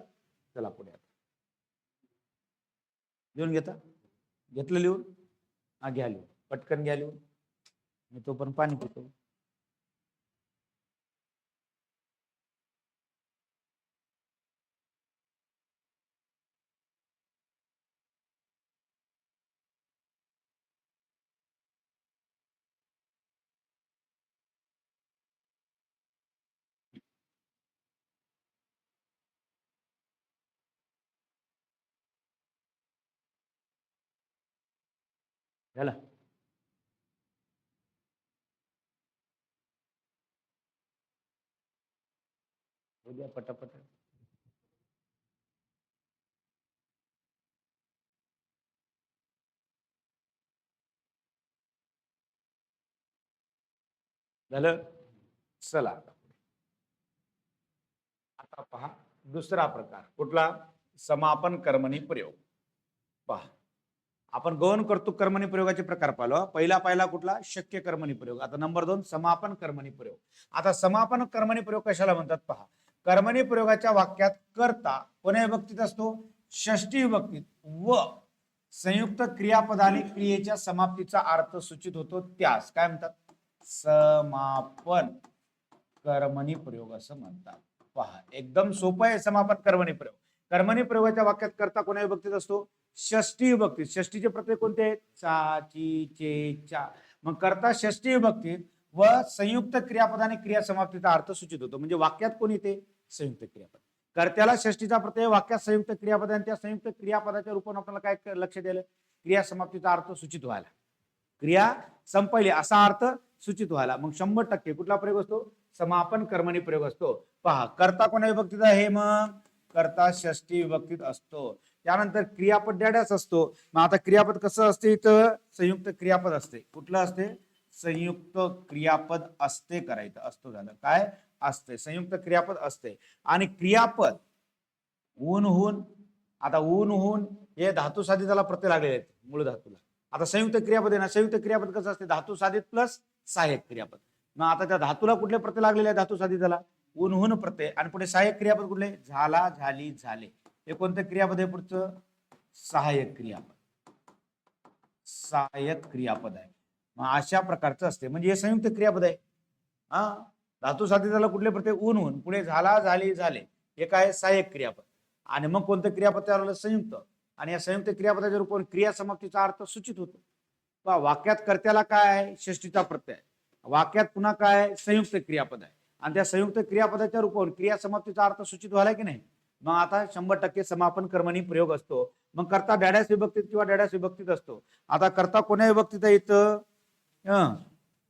चला पुढे, लिहून घेतलं लिहून, हा घ्या लिहून, पटकन घ्या लिहून, मी तो पण पाणी पितो. झालं. उद्या पटापट. झालं. चला आता पहा दुसरा प्रकार कुठला, समापन कर्मणी प्रयोग. पहा आपण गौण कर्तृक कर्मणी प्रयोगाचे प्रकार पाहिलो. पहिला कुठला, शक्य कर्मणी प्रयोग. आता नंबर 2 समापन कर्मणी प्रयोग. आता समापन कर्मणी प्रयोग कशाला म्हणतात पहा. कर्मणी प्रयोगाच्या वाक्यात कर्ता कोण्या विभक्तीत असतो, षष्ठी विभक्तीत व संयुक्त क्रियापदाने क्रियेच्या समाप्तीचा अर्थ सूचित होतो त्यास काय म्हणतात, समापन कर्मणी प्रयोग असं म्हणतात. पहा एकदम सोपं आहे समापन कर्मणी प्रयोग. कर्मणी प्रयोगाच्या वाक्यात कर्ता कोण्या विभक्तीत असतो, षष्ठी विभक्तीत. षष्टीचे प्रत्यय कोणते आहेत, चा ची चे चा. मग कर्ता षष्ठी विभक्तीत व संयुक्त क्रियापदाने क्रिया समाप्तीचा अर्थ सूचित होतो. म्हणजे वाक्यात कोण येते, संयुक्त क्रियापद. कर्त्याला षष्टीचा प्रत्यय, वाक्यात संयुक्त क्रियापद आणि त्या संयुक्त क्रियापदाच्या रूपाने आपल्याला काय लक्ष द्यायला, क्रिया समाप्तीचा अर्थ सूचित व्हायला, क्रिया संपली असा अर्थ सूचित व्हायला. मग 100% कुठला प्रयोग असतो, समापन कर्मणी प्रयोग असतो. पहा कर्ता कोण्या विभक्तीत आहे, मग कर्ता षष्ठी विभक्तीत असतो. त्यानंतर क्रियापद डॅडॅस असतो. मग आता क्रियापद कसं असते, इथं संयुक्त क्रियापद असते. कुठलं असते, संयुक्त क्रियापद असते करायचं असतो. झालं काय असते, संयुक्त क्रियापद असते. आणि क्रियापद ऊन होऊन, आता ऊन होऊन हे धातू साधित त्याला प्रत्यय लागलेले आहेत मूळ धातूला. आता संयुक्त क्रियापद आहे ना, संयुक्त क्रियापद कसं असते, धातू साधित प्लस सहाय्यक क्रियापद. मग आता त्या धातूला कुठले प्रत्यय लागलेले आहेत, धातू साधित त्याला ऊन होऊन प्रत्यय. आणि पुढे सहाय्यक क्रियापद कुठले, झाला झाली झाले. हे कोणतं क्रियापद आहे, पुढचं सहाय्यक क्रियापद, सहाय्यक क्रियापद आहे. मग अशा प्रकारचं असते. म्हणजे हे संयुक्त क्रियापद आहे. हा धातू साधिताला कुठले प्रत्यय, ऊन होऊन, पुढे झाला झाली झाले, हे काय सहाय्यक क्रियापद. आणि मग कोणतं क्रियापद तयार झालं, संयुक्त. आणि या संयुक्त क्रियापदाच्या रूपाने क्रिया समाप्तीचा अर्थ सूचित होतो. वाक्यात कर्त्याला काय आहे, षष्टीचा प्रत्यय. वाक्यात पुन्हा काय, संयुक्त क्रियापद आहे. आणि त्या संयुक्त क्रियापदाच्या रूपाने क्रिया समाप्तीचा अर्थ सूचित व्हायला की नाही. मग आता 100% समापन कर्मणी प्रयोग असतो. मग कर्ता डॅडॅस विभक्तीत किंवा डॅडॅस विभक्तीत असतो. आता कर्ता कोण्या विभक्तीत आहे इथं,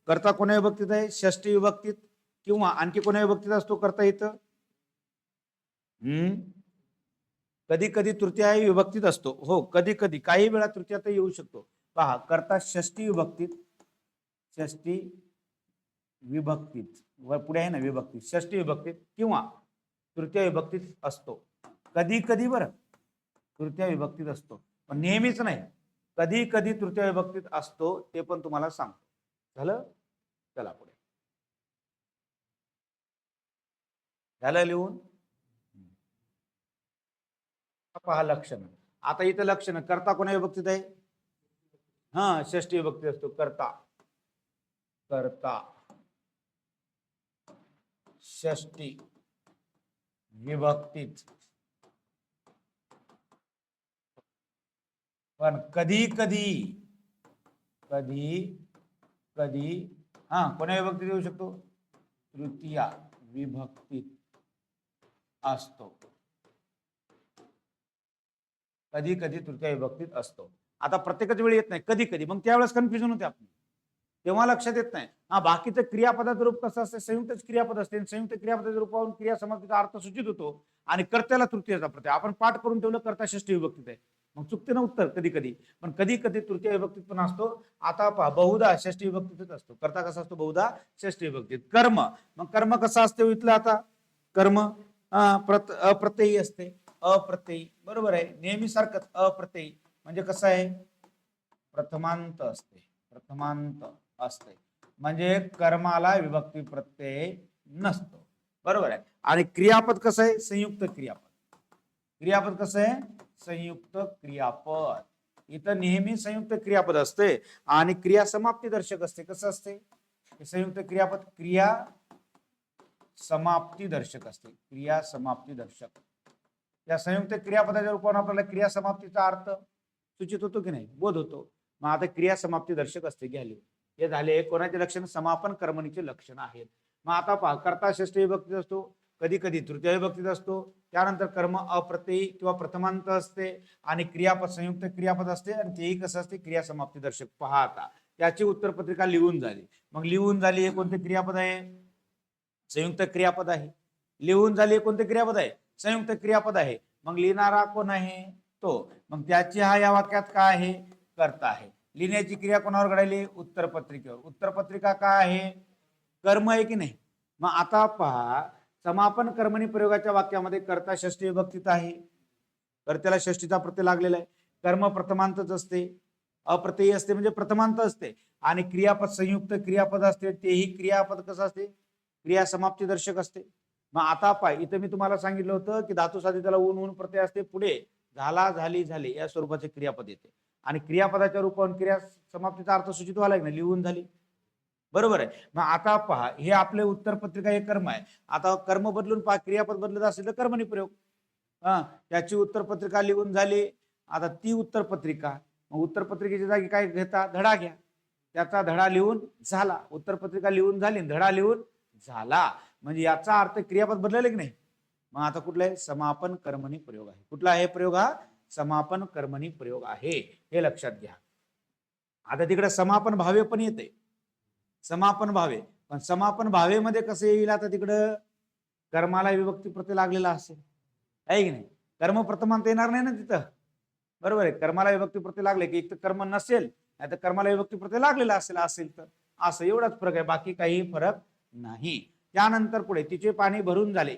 कर्ता कोण्या विभक्तीत आहे, षष्ठी विभक्तीत किंवा आणखी कोण्या विभक्तीत असतो कर्ता इथं, कधी कधी तृतीय विभक्तीत असतो. हो कधी कधी, काही वेळा तृतीयात येऊ शकतो. पहा कर्ता षष्ठी विभक्तीत, षष्ठी विभक्तीत व पुढे आहे ना विभक्ती, षष्ठी विभक्तीत किंवा तृतीय विभक्तीत असतो. कधी कधी बरं तृतीय विभक्तीत असतो, पण नेहमीच नाही. कधी कधी तृतीय विभक्तीत असतो, ते पण तुम्हाला सांगतो. झालं, चला पुढे. झालं लिहून. पहा लक्षण. आता इथं लक्षण, कर्ता कोण्या विभक्तीत आहे, हा षष्ठी विभक्ती असतो. कर्ता, कर्ता षष्ठी विभक्तीत. पण कधी कधी, कधी कधी हा कोण्या विभक्तीत येऊ शकतो, तृतीय विभक्तीत असतो. कधी कधी तृतीय विभक्तीत असतो. आता प्रत्येकच वेळी येत नाही, कधी कधी. मग त्यावेळेस कन्फ्युजन होते आपण, तेव्हा लक्षात येत नाही. हा बाकीचं क्रियापदाचं रूप कसं असते, संयुक्त क्रियापद असते. संयुक्त क्रियापदाच्या रूपावरून क्रिया समाप्तीचा अर्थ सूचित होतो. आणि कर्त्याला तृतीयचा प्रत्यय. आपण पाठ करून ठेवलं, कर्ता षष्ठी विभक्तीत आहे, मग चुकते ना उत्तर कधी कधी. पण कधी कधी तृतीय विभक्तीत पण असतो. आता पहा बहुधा षष्ठी विभक्तीतच असतो. कर्ता कसा असतो, बहुधा षष्ठी विभक्तीत. कर्म, मग कर्म कसं असते इथलं, आता कर्म अप्रत्ययी असते. अप्रत्ययी बरोबर आहे, नेहमी सारखंच अप्रत्ययी. म्हणजे कसं आहे, प्रथमांत असते, प्रथमांत असते. म्हणजे कर्माला विभक्ती प्रत्यय नसतो. बरोबर आहे. आणि क्रियापद कसं आहे, संयुक्त क्रियापद. क्रियापद कसं आहे, संयुक्त क्रियापद. इथं नेहमी संयुक्त क्रियापद असते आणि क्रिया समाप्ती दर्शक असते. कसं असते संयुक्त क्रियापद, क्रिया समाप्ती दर्शक असते. क्रिया समाप्ती दर्शक. या संयुक्त क्रियापदाच्या रूपाने आपल्याला क्रिया समाप्तीचा अर्थ सूचित होतो की नाही, बोध होतो. मग आता क्रिया समाप्ती दर्शक असते. घ्याली, हे झाले कोणाचे लक्षण, समापन कर्मणीचे लक्षण आहेत. मग आता पहा, कर्ता षष्ठी विभक्तीत असतो, कधी कधी तृतीय विभक्तीत असतो. त्यानंतर कर्म अप्रत्ययी किंवा प्रथमांत असते. आणि क्रियापद संयुक्त क्रियापद असते. आणि तेही कसं असते, क्रिया समाप्ती दर्शक. पहा आता त्याची उत्तरपत्रिका लिहून झाली. मग लिहून झाली, हे कोणते क्रियापद आहे, संयुक्त क्रियापद आहे. लिहून झाली, कोणते क्रियापद आहे, संयुक्त क्रियापद आहे. मग लिहिणारा कोण आहे, तो. मग त्याची हा या वाक्यात काय आहे, कर्ता आहे. लिहिण्याची क्रिया कोणावर घडायली, उत्तरपत्रिकेवर. उत्तरपत्रिका काय आहे, कर्म आहे की नाही. मग आता पहा, समापन कर्मणी प्रयोगाच्या वाक्यामध्ये कर्ता षष्टी विभक्तीत आहे, कर्त्याला षष्टीचा प्रत्यय लागलेला आहे, कर्म प्रथमांतच असते, अप्रत्ययी असते म्हणजे प्रथमांत असते, आणि क्रियापद संयुक्त क्रियापद असते, तेही क्रियापद कसं असते, क्रिया समाप्ती दर्शक असते. मग आता पहा, इथं मी तुम्हाला सांगितलं होतं की धातू साधिताला ऊन ऊन प्रत्यय असते, पुढे झाला झाली झाले या स्वरूपाचे क्रियापद येते, आणि क्रियापदाच्या रूपाने क्रिया समाप्तीचा अर्थ सूचित व्हायला नाही, लिहून झाली. बरोबर आहे. मग आता पहा, हे आपले उत्तर पत्रिका हे कर्म आहे. आता कर्म बदलून पहा, क्रियापद बदलत असेल तर कर्मणी प्रयोग. हा, त्याची उत्तर पत्रिका लिहून झाली. आता ती उत्तर पत्रिका, मग उत्तर पत्रिकेच्या जागी काय घेता, धडा घ्या. त्याचा धडा लिहून झाला, उत्तर पत्रिका लिहून झाली, धडा लिहून झाला, म्हणजे याचा अर्थ क्रियापद बदलले की नाही. मग आता कुठला आहे, समापन कर्मणी प्रयोग आहे. कुठला आहे प्रयोग हा, समापन कर्मणी प्रयोग आहे, हे लक्षात घ्या. आता तिकडे समापन भावे पण येते, समापन भावे, पण समापन भावेमध्ये कसं येईल, आता तिकडं कर्माला विभक्ती प्रत्यय लागलेला असेल, आहे की नाही. कर्म प्रथमांत येणार नाही ना तिथं, बरोबर आहे. कर्माला विभक्ती प्रत्यय लागले की एक तर कर्म नसेल, नाही तर कर्माला विभक्ती प्रत्यय लागलेला असेल तर असं एवढाच फरक आहे, बाकी काही फरक नाही. त्यानंतर पुढे तिचे पाणी भरून झाले,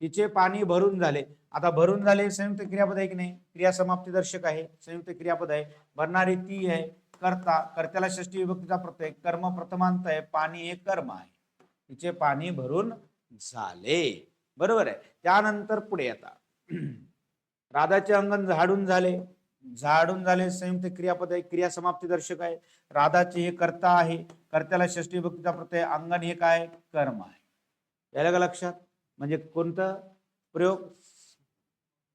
तिचे पाणी भरून झाले. आता भरून झाले संयुक्त क्रियापद आहे की नाही, क्रिया समाप्ती दर्शक आहे, संयुक्त क्रियापद आहे, भरणारी ती आहे, कर्ता, कर्त्याला षष्टी विभक्तीचा प्रत्यय, कर्म प्रथमांत आहे, पाणी हे कर्म आहे, तिचे पाणी भरून झाले, बरोबर आहे. त्यानंतर पुढे आता राधाचे अंगण झाडून झाले, झाडून झाले संयुक्त क्रियापद आहे, क्रिया समाप्ती दर्शक आहे, राधाचे हे कर्ता आहे, कर्त्याला षष्टी विभक्तीचा प्रत्यय, अंगण हे काय, कर्म आहे. याला का लक्षात, म्हणजे कोणतं प्रयोग,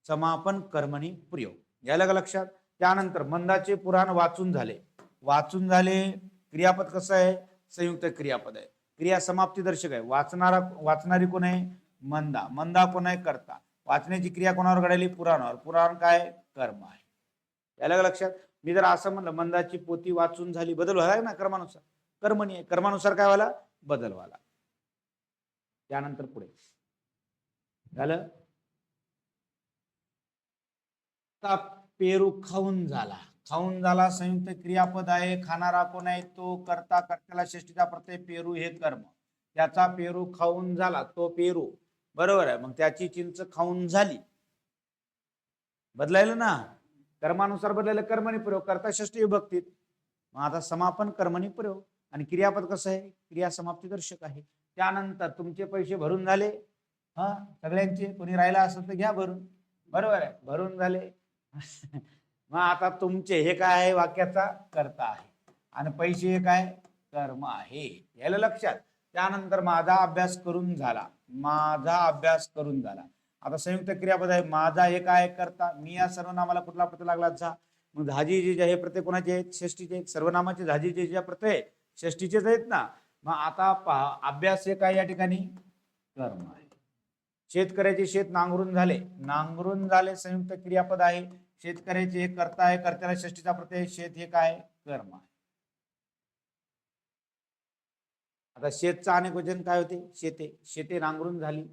समापन कर्मणी प्रयोग, याला का लक्षात. त्यानंतर मंदाचे पुराण वाचून झाले, वाचून झाले, क्रियापद कसं आहे, संयुक्त क्रियापद आहे, क्रिया समाप्ती दर्शक आहे, वाचणारी कोण आहे, मंदा, मंदा कोण आहे, कर्ता, वाचण्याची क्रिया कोणावर घडाली, पुराणावर, पुराण काय, कर्म आहे. याला का लक्षात. मी जर असं म्हणलं मंदाची पोथी वाचून झाली, बदल व्हायला ना कर्मानुसार, कर्मणी आहे, कर्मानुसार काय व्हायला, बदल व्हायला. त्यानंतर पुढे झालं, पेरू खाऊन झाला, खाऊन झाला संयुक्त क्रियापद आहे, खाणारा कोण आहे, तो कर्ता, कर्त्याला षष्टीचा प्रत्यय, पेरू हे कर्म, त्याचा पेरू खाऊन झाला, तो पेरू, बरोबर आहे. मग त्याची चिंच खाऊन झाली, बदलायला ना, कर्मानुसार बदलायला कर्मणी प्रयोग, कर्ता षष्टी विभक्तीत. मग आता समापन कर्मणी प्रयोग, आणि क्रियापद कसं आहे, क्रिया समाप्ती दर्शक आहे. त्यानंतर तुमचे पैसे भरून झाले, हा सगळ्यांचे, कोणी राहिला असेल तर घ्या भरून, बरोबर आहे, भरून झाले. मग आता तुमचे हे काय आहे, वाक्याचा कर्ता आहे, आणि पैसे हे काय, कर्म आहे, याला लक्षात. त्यानंतर माझा अभ्यास करून झाला, माझा अभ्यास करून झाला. आता संयुक्त क्रियापद आहे, माझा हे काय, करता, मी या सर्वनामाला कुठला प्रत्यय लागला, झा. मग झाजी जे हे प्रत्यय कोणाचे आहेत, षष्टीचे आहेत, सर्वनामाचे झाजी जे प्रत्यय षष्टीचेच आहेत ना. मग आता पहा, अभ्यास हे काय या ठिकाणी, कर्म आहे. शेतकऱ्याचे शेत नांगरून झाले, नांगरून झाले संयुक्त क्रियापद आहे, शेतकऱ्याचे हे कर्ता आहे, कर्त्याला षष्टीचा प्रत्यय, शेत हे काय, कर्म आहे. आता शेतचा अनेक वचन काय होते, शेते, शेते नांगरून झाली,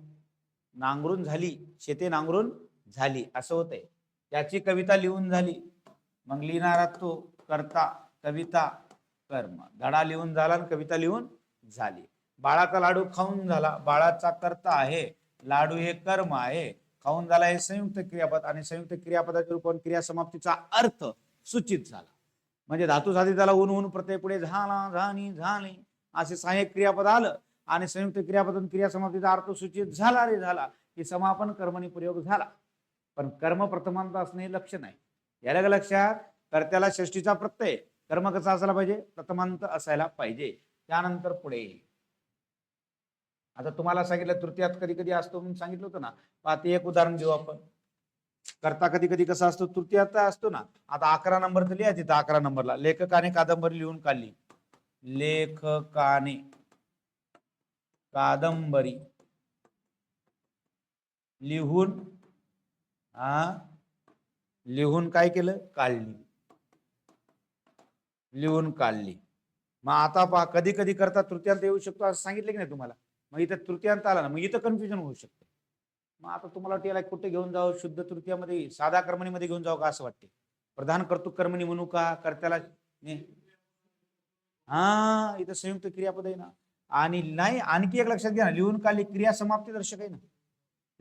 नांगरून झाली, शेते नांगरून झाली असं होतंय. त्याची कविता लिहून झाली, मग लिहिणारा तो कर्ता, कविता कर्म, धडा लिहून झाला आणि कविता लिहून झाली. बाळाचा लाडू खाऊन झाला, बाळाचा कर्ता आहे, लाडू हे कर्म आहे, खाऊन झाला हे संयुक्त क्रियापद, आणि संयुक्त क्रियापदाच्या रूपाने क्रिया समाप्तीचा अर्थ सूचित झाला. म्हणजे धातू साधिताला ऊन ऊन प्रत्यय पुढे झाला, झाली, झाले असे सहाय्यक क्रियापद आलं, आणि संयुक्त क्रियापदून क्रिया समाप्तीचा अर्थ सूचित झाला रे झाला, की समापन कर्मणी प्रयोग झाला. पण कर्म प्रथमांत असणे लक्षण आहे, याला का लक्षात. कर्त्याला षष्टीचा प्रत्यय, कर्म कसा असायला पाहिजे, प्रथमांत असायला पाहिजे. त्यानंतर पुढे आता तुम्हाला सांगितलं तृतीयात कधी कधी असतो म्हणून सांगितलं होतं ना. पाहते एक उदाहरण देऊ आपण. कर्ता कधी कधी कसा असतो, तृतीयात असतो ना. आता 11 नंबर तर लिहा तिथं, 11 नंबरला लेखकाने कादंबरी लिहून काढली, लेखकाने कादंबरी लिहून, लिहून काय केलं, काढली, लिहून काढली. मग आता पहा, कधी कधी करता तृतीयांत येऊ शकतो असं सांगितलं की नाही तुम्हाला. मग इथं तृतीयांत आला ना, मग इथं कन्फ्युजन होऊ शकते. मग आता तुम्हाला त्याला कुठे घेऊन जावं, शुद्ध तृतीयामध्ये, साधा कर्मणीमध्ये घेऊन जावं का असं वाटते. प्रधान कर्तृक कर्मणी म्हणू का, कर्त्याला, हा इथं संयुक्त क्रियापद आहे ना. आणि नाही, आणखी एक लक्षात घ्या ना, लिहून काढली क्रिया समाप्ती दर्शक आहे ना.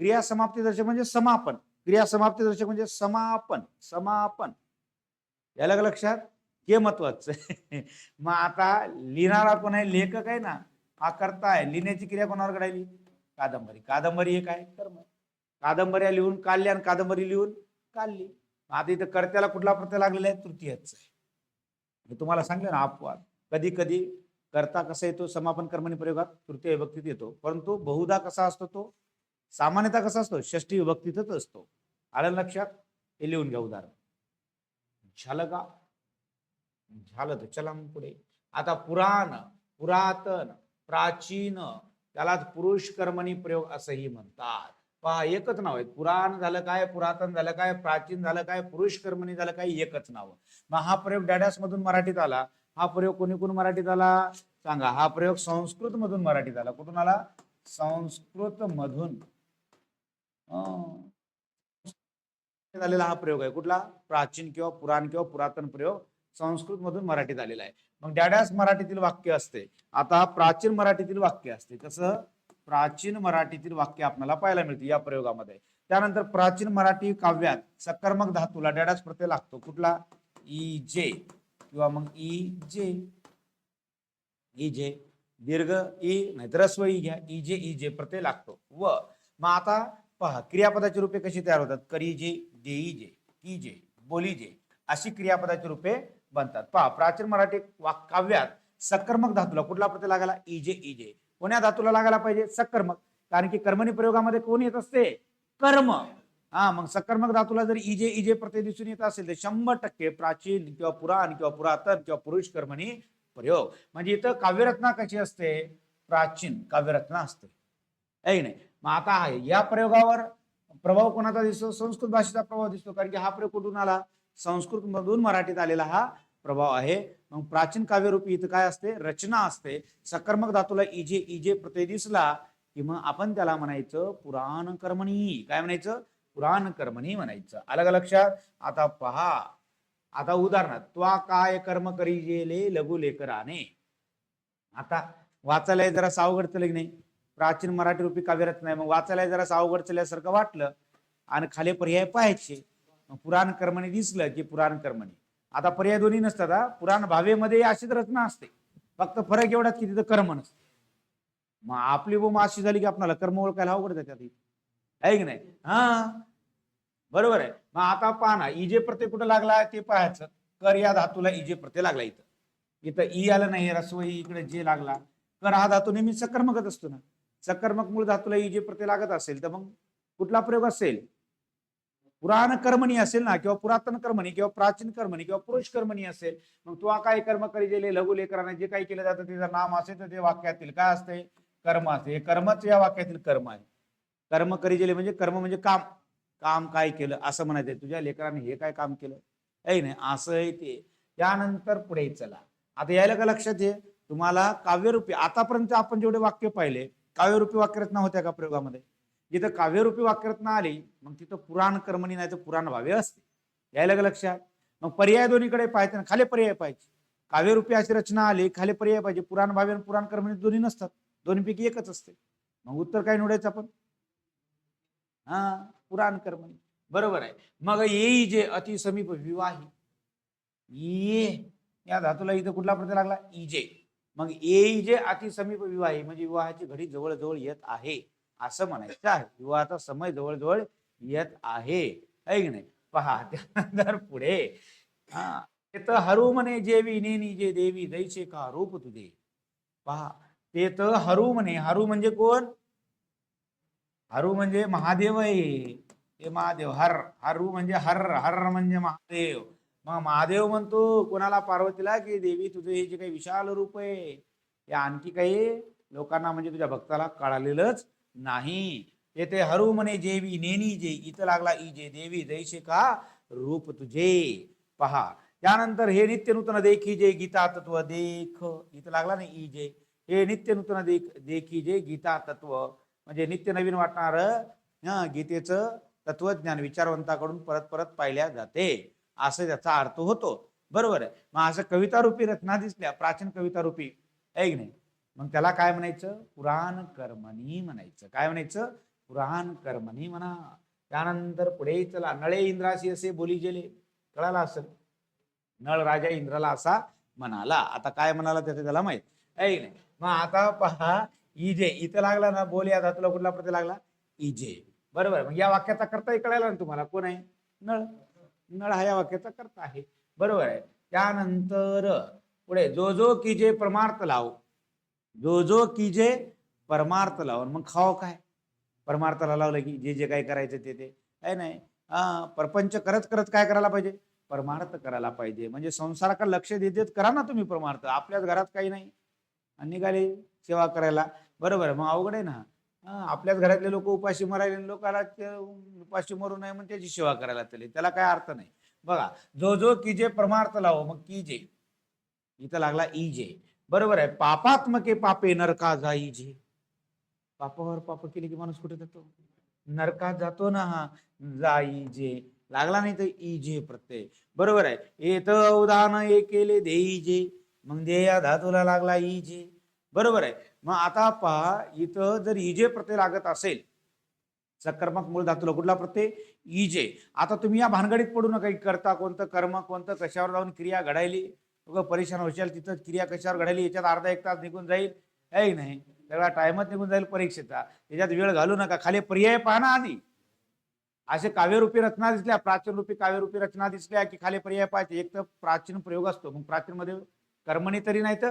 क्रिया समाप्ती दर्शक म्हणजे समापन. क्रिया समाप्ती दर्शक म्हणजे समापन. समापन याला का लक्षात, हे महत्वाचं आहे. मग आता लिहिणारा कोण आहे, लेखक आहे ना, हा कर्ता आहे. लिहिण्याची क्रिया कोणावर घडायली, कादंबरी. कादंबरी हे काय, कर्म. कादंबऱ्या लिहून काढल्या आणि कादंबरी लिहून काढली. आता इथं कर्त्याला कुठला प्रत्यय लागलेला आहे, तृतीयच आहे. मी तुम्हाला सांगितलं ना, अपवाद कधी कधी कर्ता कसा येतो समापन कर्मणी प्रयोगात, तृतीय विभक्तीत येतो, परंतु बहुधा कसा असतो तो, सामान्यतः कसा असतो, षष्ठी विभक्तीतच असतो. आलं लक्षात, हे लिहून घ्या उदाहरण. झालं का, झालं तर चला मग पुढे. आता पुराण, पुरातन, प्राचीन त्यालाच पुरुष कर्मणी प्रयोग असंही म्हणतात. पहा, एकच नाव आहे. पुराण झालं काय, पुरातन झालं काय, प्राचीन झालं काय, पुरुष कर्मणी झालं काय, एकच नाव. मग हा प्रयोग डॅडॅस मधून मराठीत आला. हा प्रयोग कोणी मराठीत आला सांगा. हा प्रयोग संस्कृत मधून मराठीत आला. कुठून आला, संस्कृत मधून झालेला हा प्रयोग आहे. कुठला, प्राचीन किंवा पुराण किंवा पुरातन प्रयोग संस्कृत मधून मराठीत आलेला आहे. मग डॅडॅस मराठीतील वाक्य असते. आता प्राचीन मराठीतील वाक्य असते. कसं, प्राचीन मराठीतील वाक्य आपल्याला पाहायला मिळते या प्रयोगामध्ये. त्यानंतर प्राचीन मराठी काव्यात सकर्मक धातूला डॅडॅस प्रत्यय लागतो. कुठला, इजे किंवा मग इजे. इजे दीर्घ ई नाहीतर रस्व ई घ्या, इजे इजे प्रत्यय लागतो. व मग आता पहा, क्रियापदाची रूपे कशी तयार होतात, करीजे, देईजे, कीजे, बोलीजे अशी क्रियापदाची रूपे बनतात. पहा, प्राचीन मराठी काव्यात सकर्मक धातूला कुठला प्रत्यय लागायला, इजे इजे. कोण्या धातूला लागायला पाहिजे, सकर्मक. कारण की कर्मणी प्रयोगामध्ये कोण येत असते, कर्म. हा, मग सकर्मक धातूला जर इजे इजे प्रत्यय दिसून येत असेल तर 100% प्राचीन किंवा पुराण किंवा पुरातन किंवा पुरुष कर्मणी प्रयोग. म्हणजे इथं काव्यरत्ना कशी असते, प्राचीन काव्यरत्ना असते, आहे नाही. मग आता या प्रयोगावर प्रभाव कोणाचा दिसतो, संस्कृत भाषेचा प्रभाव दिसतो. कारण की हा प्रयोग कुठून आला, संस्कृत मधून मराठीत आलेला हा प्रभाव आहे. मग प्राचीन काव्यरूपी इथं काय असते, रचना असते. सकर्मक धातूला इजे इजे प्रत्यय दिसला की मग आपण त्याला म्हणायचं पुराण कर्मणी. काय म्हणायचं, पुराण कर्मणी म्हणायचं. अलग लक्षात. आता पहा, आता उदाहरणार्थ, त्वा काय कर्म करी गेले लघु लेकराने. आता वाचायला जरा अवघड चले की नाही, प्राचीन मराठी रूपी काव्यरत्न आहे. मग वाचायला जरा अवघड चल्यासारखं वाटलं आणि खाली पर्याय पाहायचे. पुराण कर्मणी दिसलं की पुराण कर्मणी. आता पर्याय दोन्ही नसतात. पुराण भावेमध्ये अशीच रचना असते, फक्त फरक एवढाच की तिथं कर्म नसते. मग आपली बोम अशी झाली की आपल्याला कर्म ओळखायला अवघड जातात, आहे की नाही. हा, बरोबर आहे. मग आता पहा ना, इजे प्रत्यय कुठं लागला ते पाहायचं. कर या धातूला इजे प्रत्यय लागला. इथं इथं ई आलं नाही, रस्व इकडे जे लागला. कर हा धातू नेहमी सकर्मकच असतो ना. सकर्मक मूळ धातूला इजे प्रत्यय लागत असेल तर मग कुठला प्रयोग असेल, पुराण कर्मणी असेल ना, किंवा पुरातन कर्मणी किंवा प्राचीन कर्मणी किंवा पुरुष कर्मणी असेल. मग तू काय कर्म करी गेले लघु लेकराने जे काही केलं जातं त्याचं नाम असेल तर ते वाक्यातील काय असते, कर्म असते. कर्मच या वाक्यातील कर्म आहे. कर्म करी गेले म्हणजे कर्म म्हणजे काम. काम काय केलं असं म्हणायचंय, तुझ्या लेकराने हे काय काम केलं, आहे नाही, असं आहे ते. त्यानंतर पुढे चला. आता यायला का लक्षात आहे तुम्हाला, काव्यरूपी आतापर्यंत आपण जेवढे वाक्य पाहिले काव्यरूपी वाक्यरचना होत्या का प्रयोगामध्ये. जिथं काव्यरूपी वाक्यरचना आली मग तिथं पुराण कर्मणी नाही तर पुराण भावे असते. यायला का लक्षात. मग पर्याय दोन्हीकडे पाहायचे, खाली पर्याय पाहिजे. काव्यरूपी अशी रचना आली, खाली पर्याय पाहिजे. पुराण भावे आणि पुराण कर्मणी दोन्ही नसतात, दोन्हीपैकी एकच असते. मग उत्तर काय निवडायचं आपण, हा, पुराण कर्मणी. बरोबर आहे. मग येई जे अति समीप विवाही, ये या धातूला इथं कुठला प्रत्यय लागला, इजे. मग येई जे अति समीप विवाही म्हणजे विवाहाची घडी जवळजवळ येत आहे असं म्हणायचं आहे. विवाहाचा समय जवळजवळ येत आहे की नाही. पहा, त्यानंतर पुढे हा, ते तर हरू म्हणे जेवी नेनी जे देवी दैसे का रूप तुझे. पहा, ते तर हरू म्हणे. हरू म्हणजे कोण, हरू म्हणजे महादेव आहे. ते महादेव. हर हरू म्हणजे हर, हर म्हणजे महादेव. मग महादेव म्हणतो कोणाला, पार्वतीला, की देवी तुझे हे जे काही विशाल रूप आहे हे आणखी काही लोकांना म्हणजे तुझ्या भक्ताला कळालेलंच नाही. येथे हरू म्हणे जेवी नेनी जे, इथं लागला इजे देवी जैसे का रूप तुझे. पहा, त्यानंतर हे नित्य नूतन देखी जे गीता तत्व देख, इथं लागला नाही इजे. हे नित्य नूतन देखी जे गीता तत्व म्हणजे नित्य नवीन वाटणार गीतेचं तत्वज्ञान विचारवंताकडून परत परत पाहिल्या जाते असं त्याचा अर्थ होतो. बरोबर आहे. मग असं कविता रूपी रचना दिसल्या, प्राचीन कविता रूपी, आहे की नाही. मग त्याला काय म्हणायचं? पुराण कर्मणी म्हणायचं. काय म्हणायचं? पुराण कर्मणी म्हणा. त्यानंतर पुढे चला, नळे इंद्राशी असे बोली गेले. कळाला असेल, नळ राजा इंद्राला असा म्हणाला. आता काय म्हणाला त्याचं त्याला माहित आहे नाही. मग आता पहा, इजे इथं लागला ना, बोल या धातूला कुठला प्रत्यय लागला? इजे. बरोबर. मग या वाक्याचा कर्ताही कळाला ना तुम्हाला, कोण आहे? नळ. नळ हा या वाक्याचा कर्ता आहे. बरोबर आहे. त्यानंतर पुढे जो जो कीजे परमार्थ लाव, जो जो कीजे परमार्थ लाव. मग खाव काय? परमार्थाला लावलं की जे जे काही करायचं ते आहे नाही. परपंच करत करत काय करायला पाहिजे? परमार्थ करायला पाहिजे. म्हणजे संसाराकडे लक्ष देत करा ना तुम्ही परमार्थ. आपल्याच घरात काही नाही आणि निघाले सेवा करायला. बरोबर. मग अवघड आहे ना. आपल्याच घरातले लोक उपाशी मरायले, लोकाला उपाशी मरू नये म्हणून त्याची सेवा करायला त्याला काय अर्थ नाही. बघा, जो जो कीजे परमार्थ लाव, मग कीजे इथं लागला इजे. बरोबर आहे. पापात्मके पापे नरका जाईजे. पापावर पाप केले की माणूस कुठे जातो? नरकात जातो ना. हा जाईजे लागला नाही तर इजे प्रत्यय. बरोबर आहे. येत उदान हे केले देईजे, मग दे या धातूला लागला इजे. बरोबर आहे. मग आता पहा, इथं जर इजे प्रत्यय लागत असेल, सकर्मक मूळ धातूला कुठला प्रत्यय? इजे. आता तुम्ही या भानगडीत पडू नका, करता कोणतं, कर्म कोणतं, कशावर जाऊन क्रिया घडायली, परेशान होशाल. तिथं क्रिया कशावर घडायली याच्यात अर्धा एक तास निघून जाईल, आहे नाही. सगळा टाइमच निघून जाईल परीक्षेचा. त्याच्यात वेळ घालू नका. खाली पर्याय पहा ना आधी. असे काव्यरूपी रचना दिसल्या, प्राचीन रूपी काव्यरूपी रचना दिसल्या की खाली पर्याय पाहिजे. एक तर प्राचीन प्रयोग असतो, मग प्राचीन मध्ये कर्मणी तरी नाही तर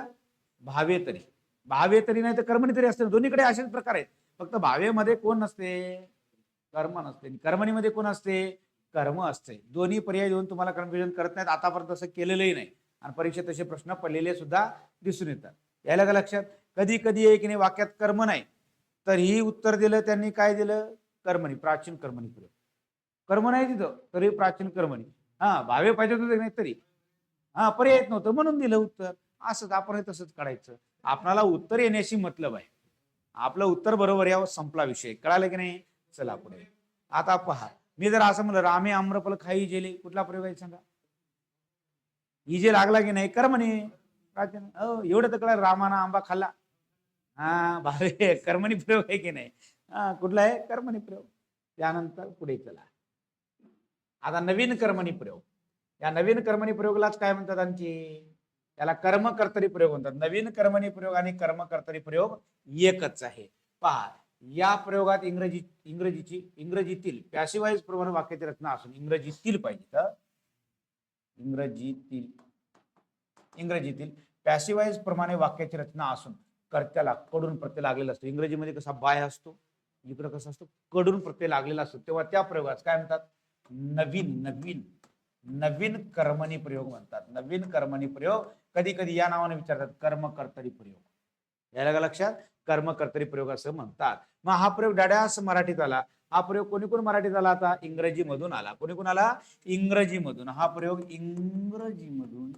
भावे तरी, भावे तरी नाही तर कर्मणी तरी असते. दोन्हीकडे असेच प्रकार आहेत. फक्त भावेमध्ये कोण नसते? कर्म नसते. कर्मणीमध्ये कोण असते? कर्म असते. दोन्ही पर्याय देऊन तुम्हाला कन्फ्युजन करत नाहीत. आतापर्यंत तसं केलेलंही नाही आणि परीक्षेत तसे प्रश्न पडलेले सुद्धा दिसून येतात. यायला का लक्षात? कधी कधी आहे की नाही वाक्यात कर्म नाही तरीही उत्तर दिलं त्यांनी. काय दिलं? कर्मणी, प्राचीन कर्मणी प्रयोग. कर्म नाही तिथं तरी प्राचीन कर्मणी. भावे पाहिजे होते नाही तरी पर्याय येत नव्हतं म्हणून दिलं उत्तर. असंच आपण तसंच काढायचं. आपल्याला उत्तर येण्याशी मतलब आहे. आपलं उत्तर बरोबर यावं, संपला विषय. कळालं की नाही? चला पुढे. आता पहा, मी जर असं म्हणलं रामे आम्रफल खाई जेले, कुठला प्रयोग आहे सांगा? इजे लागला की नाही? कर्मणी. प्राचीन. एवढं तर कळलं, रामाना आंबा खाल्ला. भावे कर्मणी प्रयोग आहे की नाही? कुठला आहे? कर्मणी प्रयोग. त्यानंतर पुढे चला. आता नवीन कर्मणी प्रयोग. या नवीन कर्मणी प्रयोगालाच काय म्हणतात आणखी? याला कर्मकर्तरी प्रयोग म्हणतात. नवीन कर्मणी प्रयोग आणि कर्मकर्तरी प्रयोग एकच आहे. पहा, या प्रयोगात इंग्रजीतील पॅसिवाइज प्रमाणे वाक्याची रचना असून, इंग्रजीतील पाहिजे तर इंग्रजीतील पॅसिवाइज प्रमाणे वाक्याची रचना असून कर्त्याला कडून प्रत्यय लागलेला असतो. इंग्रजीमध्ये कसा बाय असतो, इकडे कसा असतो? कडून प्रत्यय लागलेला असतो. तेव्हा त्या प्रयोगात काय म्हणतात? नवीन नवीन नवीन कर्मणी प्रयोग म्हणतात. नवीन कर्मणी प्रयोग कधी कधी या नावाने विचारतात, कर्मकर्तरी प्रयोग. याला का लक्षात? कर्मकर्तरी प्रयोग असं म्हणतात. मग हा प्रयोग डाड्यास मराठीत आला. हा प्रयोग कोणी कोण मराठीत आला? आता इंग्रजी मधून आला. कोणी कोण आला? इंग्रजी मधून. हा प्रयोग इंग्रजी मधून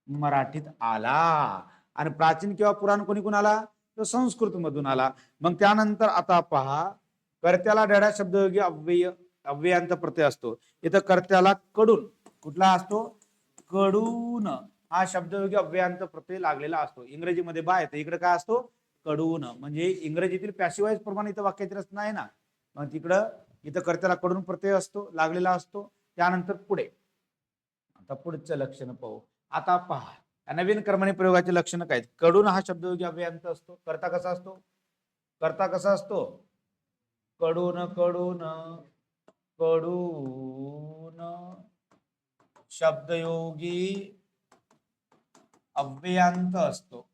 मराठीत आला. आणि प्राचीन किंवा पुराण कोणी कोण आला? तो संस्कृत मधून आला. मग त्यानंतर आता पहा, कर्त्याला डाड्या शब्दयोगी अव्ययांत प्रत्यय असतो. इथं कर्त्याला कडून कुठला असतो? कडून हा शब्दयोगी अव्ययांत प्रत्यय लागलेला असतो. इंग्रजीमध्ये बाय तर इकडे काय असतो? कडून. म्हणजे इंग्रजीतील पॅसिवाइज प्रमाणे इथं वाक्याची रचना आहे ना, मग इथं कर्त्याला कडून प्रत्यय असतो, लागलेला असतो. त्यानंतर पुढे आता पुढचं लक्षण पाहू. आता पहा, नवीन कर्मणी प्रयोगाचे लक्षण काय? कडून हा शब्दयोगी अव्ययांत असतो. कर्ता कसा असतो? कर्ता कसा असतो? कडून कडून कडून शब्दयोगी अव्ययांत असतो.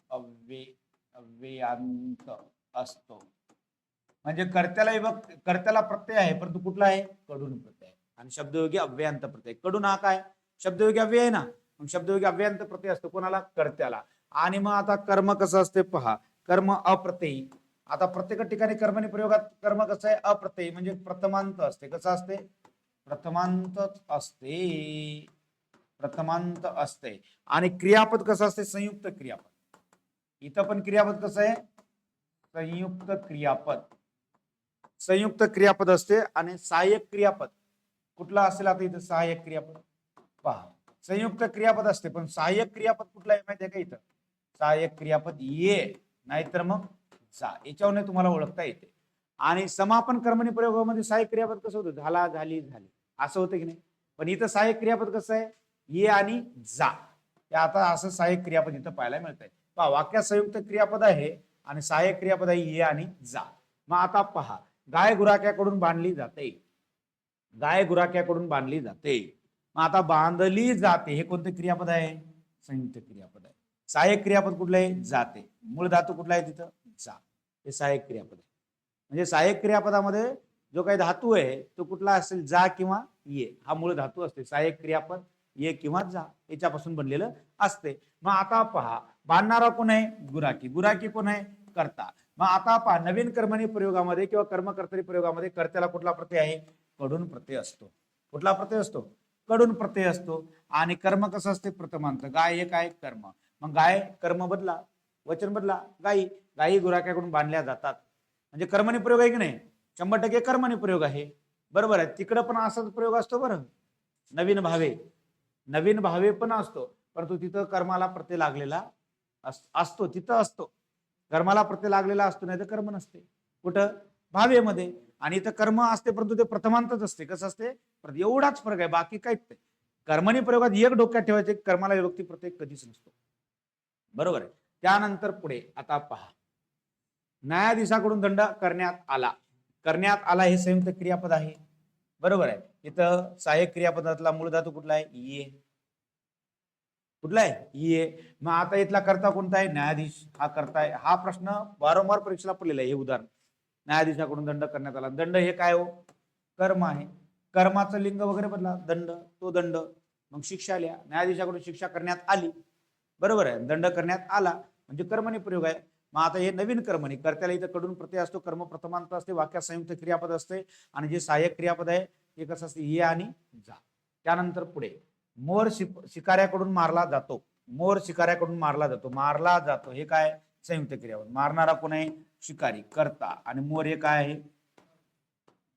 अव्ययांत असतो म्हणजे कर्त्याला प्रत्यय आहे, परंतु कुठला आहे? कडून प्रत्यय. आणि शब्दयोगी अव्ययांत प्रत्यय. कडून हा काय? शब्दयोगी अव्यय आहे ना, मग शब्दयोगी अव्ययांत प्रत्यय असतो कोणाला? कर्त्याला. आणि मग आता कर्म कसं असते पहा, कर्म अप्रत्ययी. आता प्रत्येक ठिकाणी कर्मणी प्रयोगात कर्म कसं आहे? अप्रत्ययी, म्हणजे प्रथमांत असते. कसं असते? प्रथमांत असते. प्रथमांत असते. आणि क्रियापद कसं असते? संयुक्त क्रियापद. इथं पण क्रियापद कसं आहे? संयुक्त क्रियापद. संयुक्त क्रियापद असते. आणि सहाय्यक क्रियापद कुठला असेल? आता इथं सहाय्यक क्रियापद पहा, संयुक्त क्रियापद असते पण सहाय्यक क्रियापद कुठला आहे माहिती आहे का? इथं सहाय्यक क्रियापद ये, नाहीतर मग जा. याच्यावरून तुम्हाला ओळखता येते. आणि समापन कर्मणी प्रयोगामध्ये सहाय्यक क्रियापद कसं होतं, झाला, झाली, झाली असं होतं की नाही. पण इथं सहाय्यक क्रियापद कसं आहे, ये आणि जा. आता असं सहाय्यक क्रियापद इथं पाहायला मिळत आहे. पहा, वाक्यात संयुक्त क्रियापद आहे आणि सहाय्यक क्रियापद आहे ये आणि जा. मग आता पहा, गाय गुराख्याकडून बांधली जाते, गाय गुराख्याकडून बांधली जाते. मग आता बांधली जाते हे कोणतं क्रियापद आहे, संयुक्त क्रियापद आहे. सहाय्यक क्रियापद कुठलं आहे, जाते. मूळ धातू कुठला आहे तिथं, जा. हे सहाय्यक क्रियापद आहे. म्हणजे सहाय्यक क्रियापदामध्ये जो काही धातू आहे तो कुठला असेल, जा किंवा ये, हा मूळ धातू असते. सहाय्यक क्रियापद ये किंवा जा याच्यापासून बनलेलं असते. मग आता पहा, बांधणारा कोण आहे, गुराखी. गुराखी कोण आहे, कर्ता. मग आता पहा, नवीन कर्मणी प्रयोगामध्ये किंवा कर्मकर्तरी प्रयोगामध्ये कर्त्याला कुठला प्रत्यय आहे, कडून प्रत्यय असतो. कुठला प्रत्यय असतो, कडून प्रत्यय असतो. आणि कर्म कसं असते, प्रथमांत. गाय हे काय, कर्म. मग गाय कर्म बदला, वचन बदला, गायी. गायी गुराख्याकडून बांधल्या जातात. म्हणजे कर्मणी प्रयोग आहे की नाही, 100% कर्मणी प्रयोग आहे. बरोबर आहे. तिकडं पण असाच प्रयोग असतो बरं, नवीन भावे. नवीन भावे पण असतो, परंतु तिथं कर्माला प्रत्यय लागलेला असतो. तिथं असतो कर्माला प्रत्यय लागलेला असतो, नाही तर कर्म नसते. कुठं, भावेमध्ये. आणि इथं कर्म असते परंतु ते प्रथमांतच असते. कसं असते, एवढाच फरक आहे, बाकी काहीच नाही. कर्मणी प्रयोगात एक डोक्यात ठेवायचे, कर्माला विभक्ती प्रत्यय कधीच नसतो. बरोबर आहे. त्यानंतर पुढे आता पहा, न्यायाधीशाकडून दंड करण्यात आला. करण्यात आला हे संयुक्त क्रियापद आहे. बरोबर आहे. इथं सहाय्यक क्रियापदातला मूळ धातू कुठला आहे, ये. कुठला आहे, ये. मग आता इथला कर्ता कोणता आहे, न्यायाधीश हा कर्ता आहे. हा प्रश्न वारंवार परीक्षेला पडलेला आहे. हे उदाहरण, न्यायाधीशाकडून दंड करण्यात आला. दंड हे काय हो, कर्म आहे. कर्माचं लिंग वगैरे बदला, दंड, तो दंड. मग शिक्षा लिहा, न्यायाधीशाकडून शिक्षा करण्यात आली. बरोबर आहे. दंड करण्यात आला म्हणजे कर्मणी प्रयोग आहे. मग आता हे नवीन कर्मणी, कर्त्याला इथं कडून प्रत्यय असतो, कर्म प्रथमांत असते, वाक्यात संयुक्त क्रियापद असते. आणि जे सहाय्यक क्रियापद आहे ते कसं असते, ये आणि जा. त्यानंतर पुढे, मोर शिकाऱ्याकडून मारला जातो. मोर शिकाऱ्याकडून मारला जातो. मारला जातो हे काय, संयुक्त क्रियापद. मारणारा कोण आहे, शिकारी, कर्ता. आणि मोर हे काय आहे,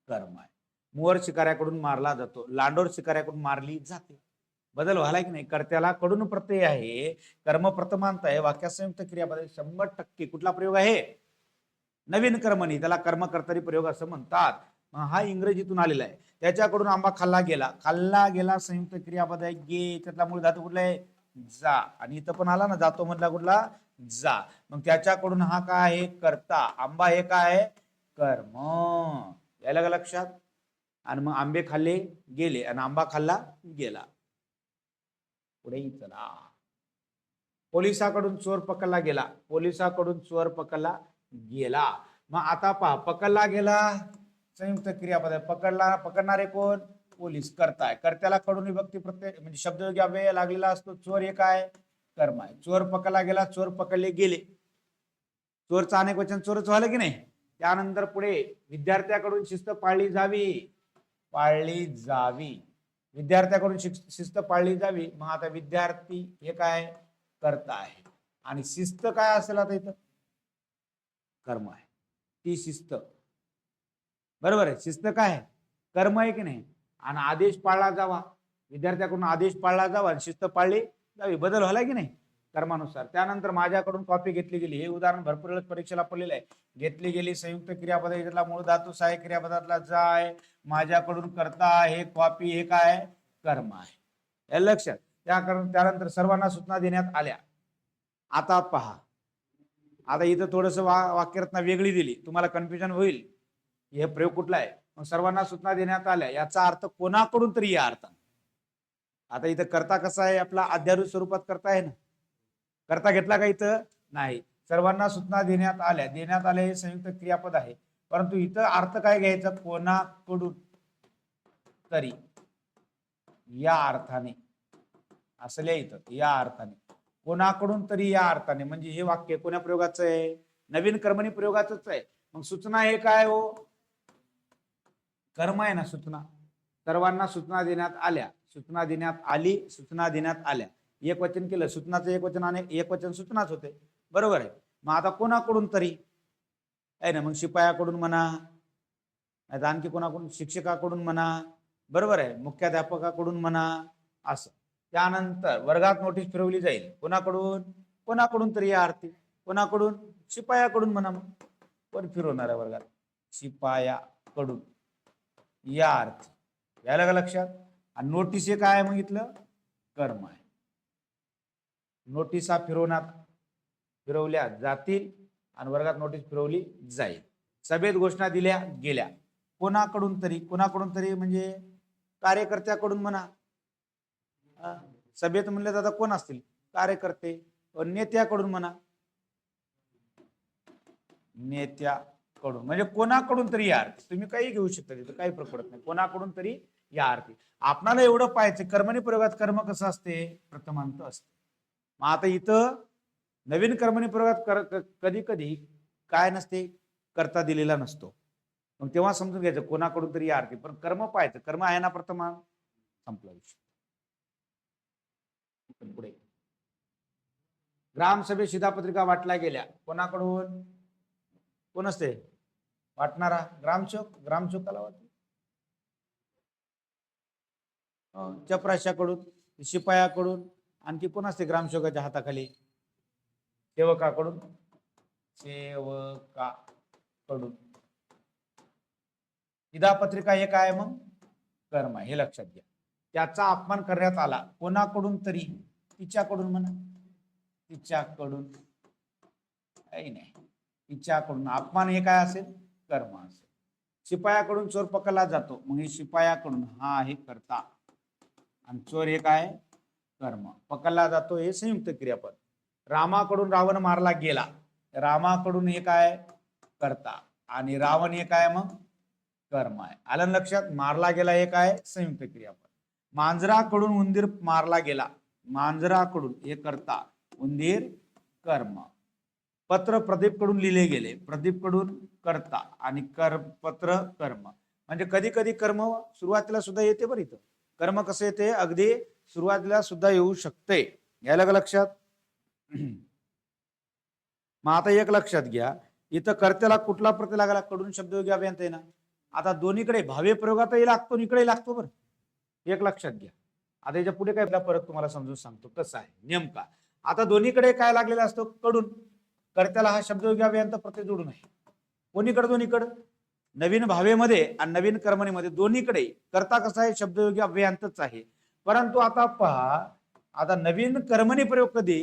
कर्म आहे. मोर शिकाऱ्याकडून मारला जातो. लांडोर शिकाऱ्याकडून मारली जाते. बदल व्हायला की नाही, कर्त्याला कडून प्रत्यय आहे, कर्म प्रथमांत आहे, वाक्यात संयुक्त क्रियापद 100% कुठला प्रयोग आहे, नवीन कर्मणी. त्याला कर्मकर्तरी प्रयोग असं म्हणतात. हा इंग्रजीतून आलेला आहे. त्याच्याकडून आंबा खाल्ला गेला. खाल्ला गेला संयुक्त क्रियापद आहे, गे. त्यातला मूळ धातू कुठला आहे, जा. आणि इथं पण आला ना, जातो मधला कुठला, जा. मग त्याच्याकडून हा काय आहे, कर्ता. आंबा हे काय आहे, कर्म. यायला का लक्षात. आणि मग आंबे खाल्ले गेले आणि आंबा खाल्ला गेला. पुढे चला, पोलिसाकडून चोर पकडला गेला. पोलिसाकडून चोर पकडला गेला. मग आता पहा, पकडला गेला संयुक्त क्रियापद आहे. पकडणारे कोण, पोलीस, कर्ता. कर्त्याला कडून विभक्ती प्रत्यय म्हणजे शब्दयोगी अव्यय लागलेला असतो. चोर हे काय, कर्म आहे. चोर पकडला गेला, चोर पकडले गेले. चोरचं अनेक वचन चोरच व्हायला की नाही. त्यानंतर पुढे, विद्यार्थ्याकडून शिस्त पाळली जावी. पाळली जावी, विद्यार्थ्याकडून शिस्त पाळली जावी. मग आता विद्यार्थी हे काय, कर्ता आहे. आणि शिस्त काय असेल आता इथं, कर्म आहे. ती शिस्त, बरोबर आहे. शिस्त काय आहे, कर्म आहे की नाही. आणि आदेश पाळला जावा, विद्यार्थ्याकडून आदेश पाळला जावा आणि शिस्त पाळली जावी. बदल व्हायला की नाही, कर्मानुसार. त्यानंतर माझ्याकडून कॉपी घेतली गेली. हे उदाहरण भरपूर वेळेस परीक्षेला पडलेलं आहे. घेतली गेली संयुक्त क्रियापद, यातला मूळ धातू सहाय्यक क्रियापदातला जा आहे. माझ्याकडून कर्ता आहे, कॉपी हे काय, कर्म आहे. या लक्षात. त्यानंतर सर्वांना सूचना देण्यात आल्या. आता पहा, आता इथं थोडस वाक्यरचना वेगळी दिली, तुम्हाला कन्फ्युजन होईल. हे प्रयोग कुठला आहे, मग सर्वांना सूचना देण्यात आल्या याचा अर्थ कोणाकडून तरी या अर्थ. आता इथं कर्ता कसा आहे, आपला अध्यारूढ स्वरूपात कर्ता आहे ना. कर्ता घेतला का इथं, नाही. सर्वांना सूचना देण्यात आल्या. देण्यात आल्या हे संयुक्त क्रियापद आहे, परंतु इथं अर्थ काय घ्यायचा, कोणाकडून तरी, या अर्थाने असल्या. इथं या अर्थाने, कोणाकडून तरी या अर्थाने. म्हणजे हे वाक्य कोण्या प्रयोगाचं आहे, नवीन कर्मणी प्रयोगाचंच आहे. मग सूचना हे काय हो, कर्म आहे ना, सूचना. सर्वांना सूचना देण्यात आल्या, सूचना देण्यात आली, सूचना देण्यात आल्या. एक वचन केलं, सूचनाचं एक वचन आणि एक वचन सूचनाच होते. बरोबर आहे. मग आता कोणाकडून तरी आहे ना, मग शिपायाकडून म्हणा, आणखी कोणाकडून, शिक्षकाकडून म्हणा. बरोबर आहे. मुख्याध्यापकाकडून म्हणा, असं. त्यानंतर वर्गात नोटीस फिरवली जाईल. कोणाकडून, कोणाकडून तरी या अर्थी. कोणाकडून? शिपायाकडून म्हणा. मग कोण फिरवणार आहे वर्गात? शिपायाकडून या अर्थी. यायला का लक्षात? आणि नोटीस हे काय आहे मग इथलं? कर्म आहे. नोटिसा फिरवल्या जातील आणि वर्गात नोटीस फिरवली जाईल. सभेत घोषणा दिल्या गेल्या. कोणाकडून तरी म्हणजे कार्यकर्त्याकडून म्हणा. सभेत म्हणले आता कोण असतील? कार्यकर्ते. नेत्याकडून म्हणा. नेत्याकडून म्हणजे कोणाकडून तरी या अर्थी. तुम्ही काही घेऊ शकता, तिथं काही फरक पडत नाही. कोणाकडून तरी या अर्थी. आपणाला एवढं पाहायचं कर्मणी प्रयोगात कर्म कसं असते? प्रथमांत असते. मग आता इथं नवीन कर्मणी प्रयोगात कधी कधी काय नसते? कर्ता दिलेला नसतो. मग तेव्हा समजून घ्यायचं कोणाकडून तरी या अर्थी. पण कर्म पाहायचं. कर्म आहे ना प्रथमा. संपला विषय. पुढे ग्रामसभेत शिधापत्रिका वाटल्या गेल्या. कोणाकडून? कोण असते वाटणारा? ग्रामसेवकाला वाटते. चपराशाकडून, शिपायाकडून. आणखी कोण असते ग्रामसेवकाच्या हाताखाली? सेवकाकडून. शिधापत्रिका हे काय मग? कर्म आहे. हे लक्षात घ्या. त्याचा अपमान करण्यात आला कोणाकडून तरी? तिच्याकडून म्हणा. तिच्याकडून काही नाही. तिच्याकडून अपमान हे काय असेल? कर्म असेल. शिपायाकडून चोर पकडला जातो. मग हे शिपायाकडून हा आहे कर्ता आणि चोर हे काय? कर्म. पकडला जातो हे संयुक्त क्रियापद. रामाकडून रावण मारला गेला. रामाकडून हे काय? कर्ता आणि रावण हे काय मग? कर्म आहे. आलं लक्षात? मारला गेला हे काय? संयुक्त क्रियापद. मांजराकडून उंदीर मारला गेला. मांजराकडून हे कर्ता, उंदीर कर्म. पत्र प्रदीपकडून लिहिले गेले. प्रदीपकडून कर्ता आणि पत्र कर्म. म्हणजे कधी कधी कर्म सुरुवातीला सुद्धा येते बरं. इथं कर्म कसं येते? अगदी सुरुवातीला सुद्धा येऊ शकते. यायला का लक्षात? मग आता एक लक्षात घ्या, इथं कर्त्याला कुठला प्रत्यय लागला? कडून शब्दयोगी अभियंता आहे ना. आता दोन्हीकडे भावे प्रयोगातही लागतो, इकडे लागतो बरं. एक लक्षात घ्या. आता याच्या पुढे काय परत तुम्हाला समजून सांगतो कसं आहे नेमका. आता दोन्हीकडे काय लागलेला असतो? कडून. कर्त्याला हा शब्दयोगी अभियंता प्रत्यय जोडून आहे. कोणीकडे? दोन्हीकडे. नवीन भावेमध्ये आणि नवीन कर्मणीमध्ये दोन्हीकडे कर्ता कसा आहे? शब्दयोगी अभियंताच आहे. परंतु आता पहा, आता नवीन कर्मणी प्रयोग कधी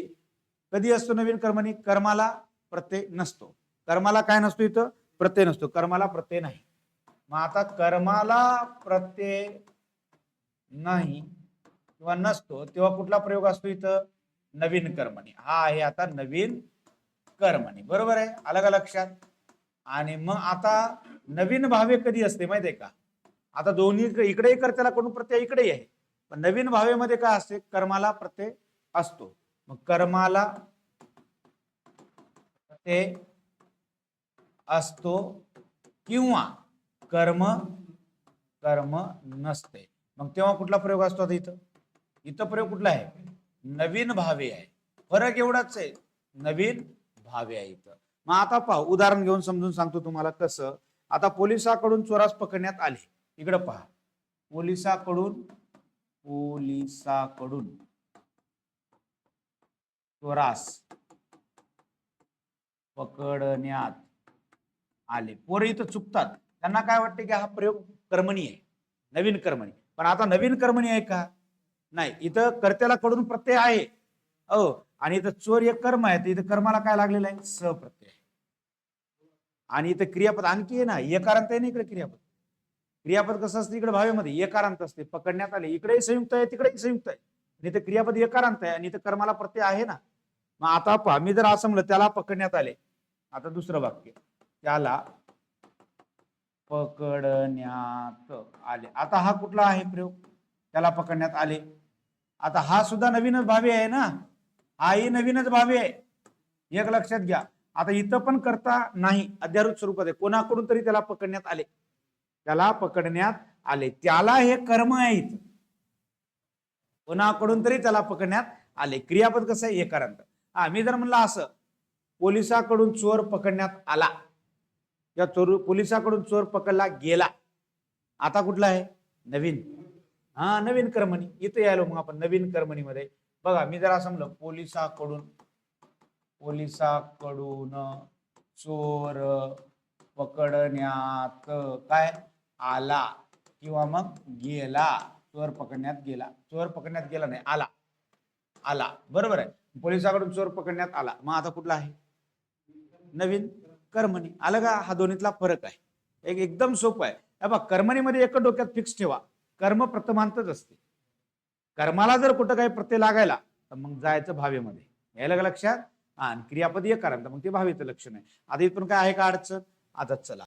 कधी असतो? नवीन कर्मणी कर्माला प्रत्यय नसतो. कर्माला काय नसतो? इथं प्रत्यय नसतो. कर्माला प्रत्यय नाही. मग आता कर्माला प्रत्यय नाही किंवा नसतो तेव्हा कुठला प्रयोग असतो? इथं नवीन कर्मणी. हा आहे आता नवीन कर्मणी. बरोबर आहे? आलं का लक्षात? आणि मग आता नवीन भावे कधी असते माहिती आहे का? आता दोन्ही इकडेही कर्त्याला कडून प्रत्यय इकडेही आहे. पण नवीन भावेमध्ये काय असते? कर्माला प्रत्यय असतो. मग कर्माला प्रत्यय असतो किंवा कर्म नसते. मग तेव्हा कुठला प्रयोग असतो? आता इथं प्रयोग कुठला आहे? नवीन भावे आहे. फरक एवढाच आहे, नवीन भावे आहे इथं. मग आता पहा, उदाहरण घेऊन समजून सांगतो तुम्हाला कसं. आता पोलिसाकडून चोरास पकडण्यात आले. इकडे पहा, पोलिसाकडून चोरास पकडण्यात आले. पोरं इथं चुकतात. त्यांना काय वाटते की हा प्रयोग कर्मणी आहे, नवीन कर्मणी. पण आता नवीन कर्मणी आहे का? नाही. इथं कर्त्याला कडून प्रत्यय आहे आणि इथं चोर एक कर्म आहे. इथं कर्माला काय लागलेलं आहे? सप्रत्यय. आणि इथं क्रियापद आणखी आहे ना, एकारांत आहे ना इकडे क्रियापद. क्रियापद कसं असतं इकडे भावेमध्ये? एकारांत असते. पकडण्यात आले इकडेही संयुक्त आहे, तिकडेही संयुक्त आहे. इथं क्रियापद एकारांत आहे आणि इथं कर्माला प्रत्यय आहे ना. मग आता पहा, मी जर असं म्हणलं त्याला पकडण्यात आले. आता दुसरं वाक्य, त्याला पकडण्यात आले. आता हा कुठला आहे प्रयोग? त्याला पकडण्यात आले. आता हा सुद्धा नवीनच भावे आहे ना, हाही नवीनच भावे आहे. एक लक्षात घ्या. आता इथं पण करता नाही, अध्यारूप स्वरूपात आहे. कोणाकडून तरी त्याला पकडण्यात आले. त्याला पकडण्यात आले, त्याला हे कर्म आहे. इथं कोणाकडून तरी त्याला पकडण्यात आले. क्रियापद कसं आहे? एकारांत. मी जर म्हणलं असं, पोलिसाकडून चोर पकडण्यात आला या पोलिसाकडून चोर पकडला गेला. आता कुठला आहे? नवीन. नवीन कर्मणी. इथे यायलो मग आपण नवीन कर्मणीमध्ये. बघा, मी जर असं म्हणलं पोलिसाकडून पोलिसाकडून चोर पकडण्यात काय आला किंवा मग गेला. चोर पकडण्यात गेला, चोर पकडण्यात गेला नाही, आला, आला, बरोबर आहे. पोलिसाकडून चोर पकडण्यात आला. मग आता कुठला आहे नवीन कर्मणी. आलं का? हा दोन्हीतला फरक आहे. एकदम सोपं आहे. बघा कर्मणीमध्ये एक डोक्यात फिक्स ठेवा, कर्म प्रथमांतच असते. कर्माला जर कुठं काही प्रत्यय लागायला तर मग जायचं भावेमध्ये. यायला का लक्षात? आणि क्रियापद एक कारण मग ते भावेचं लक्षण आहे. आता इथून काय आहे का अडचण? आता चला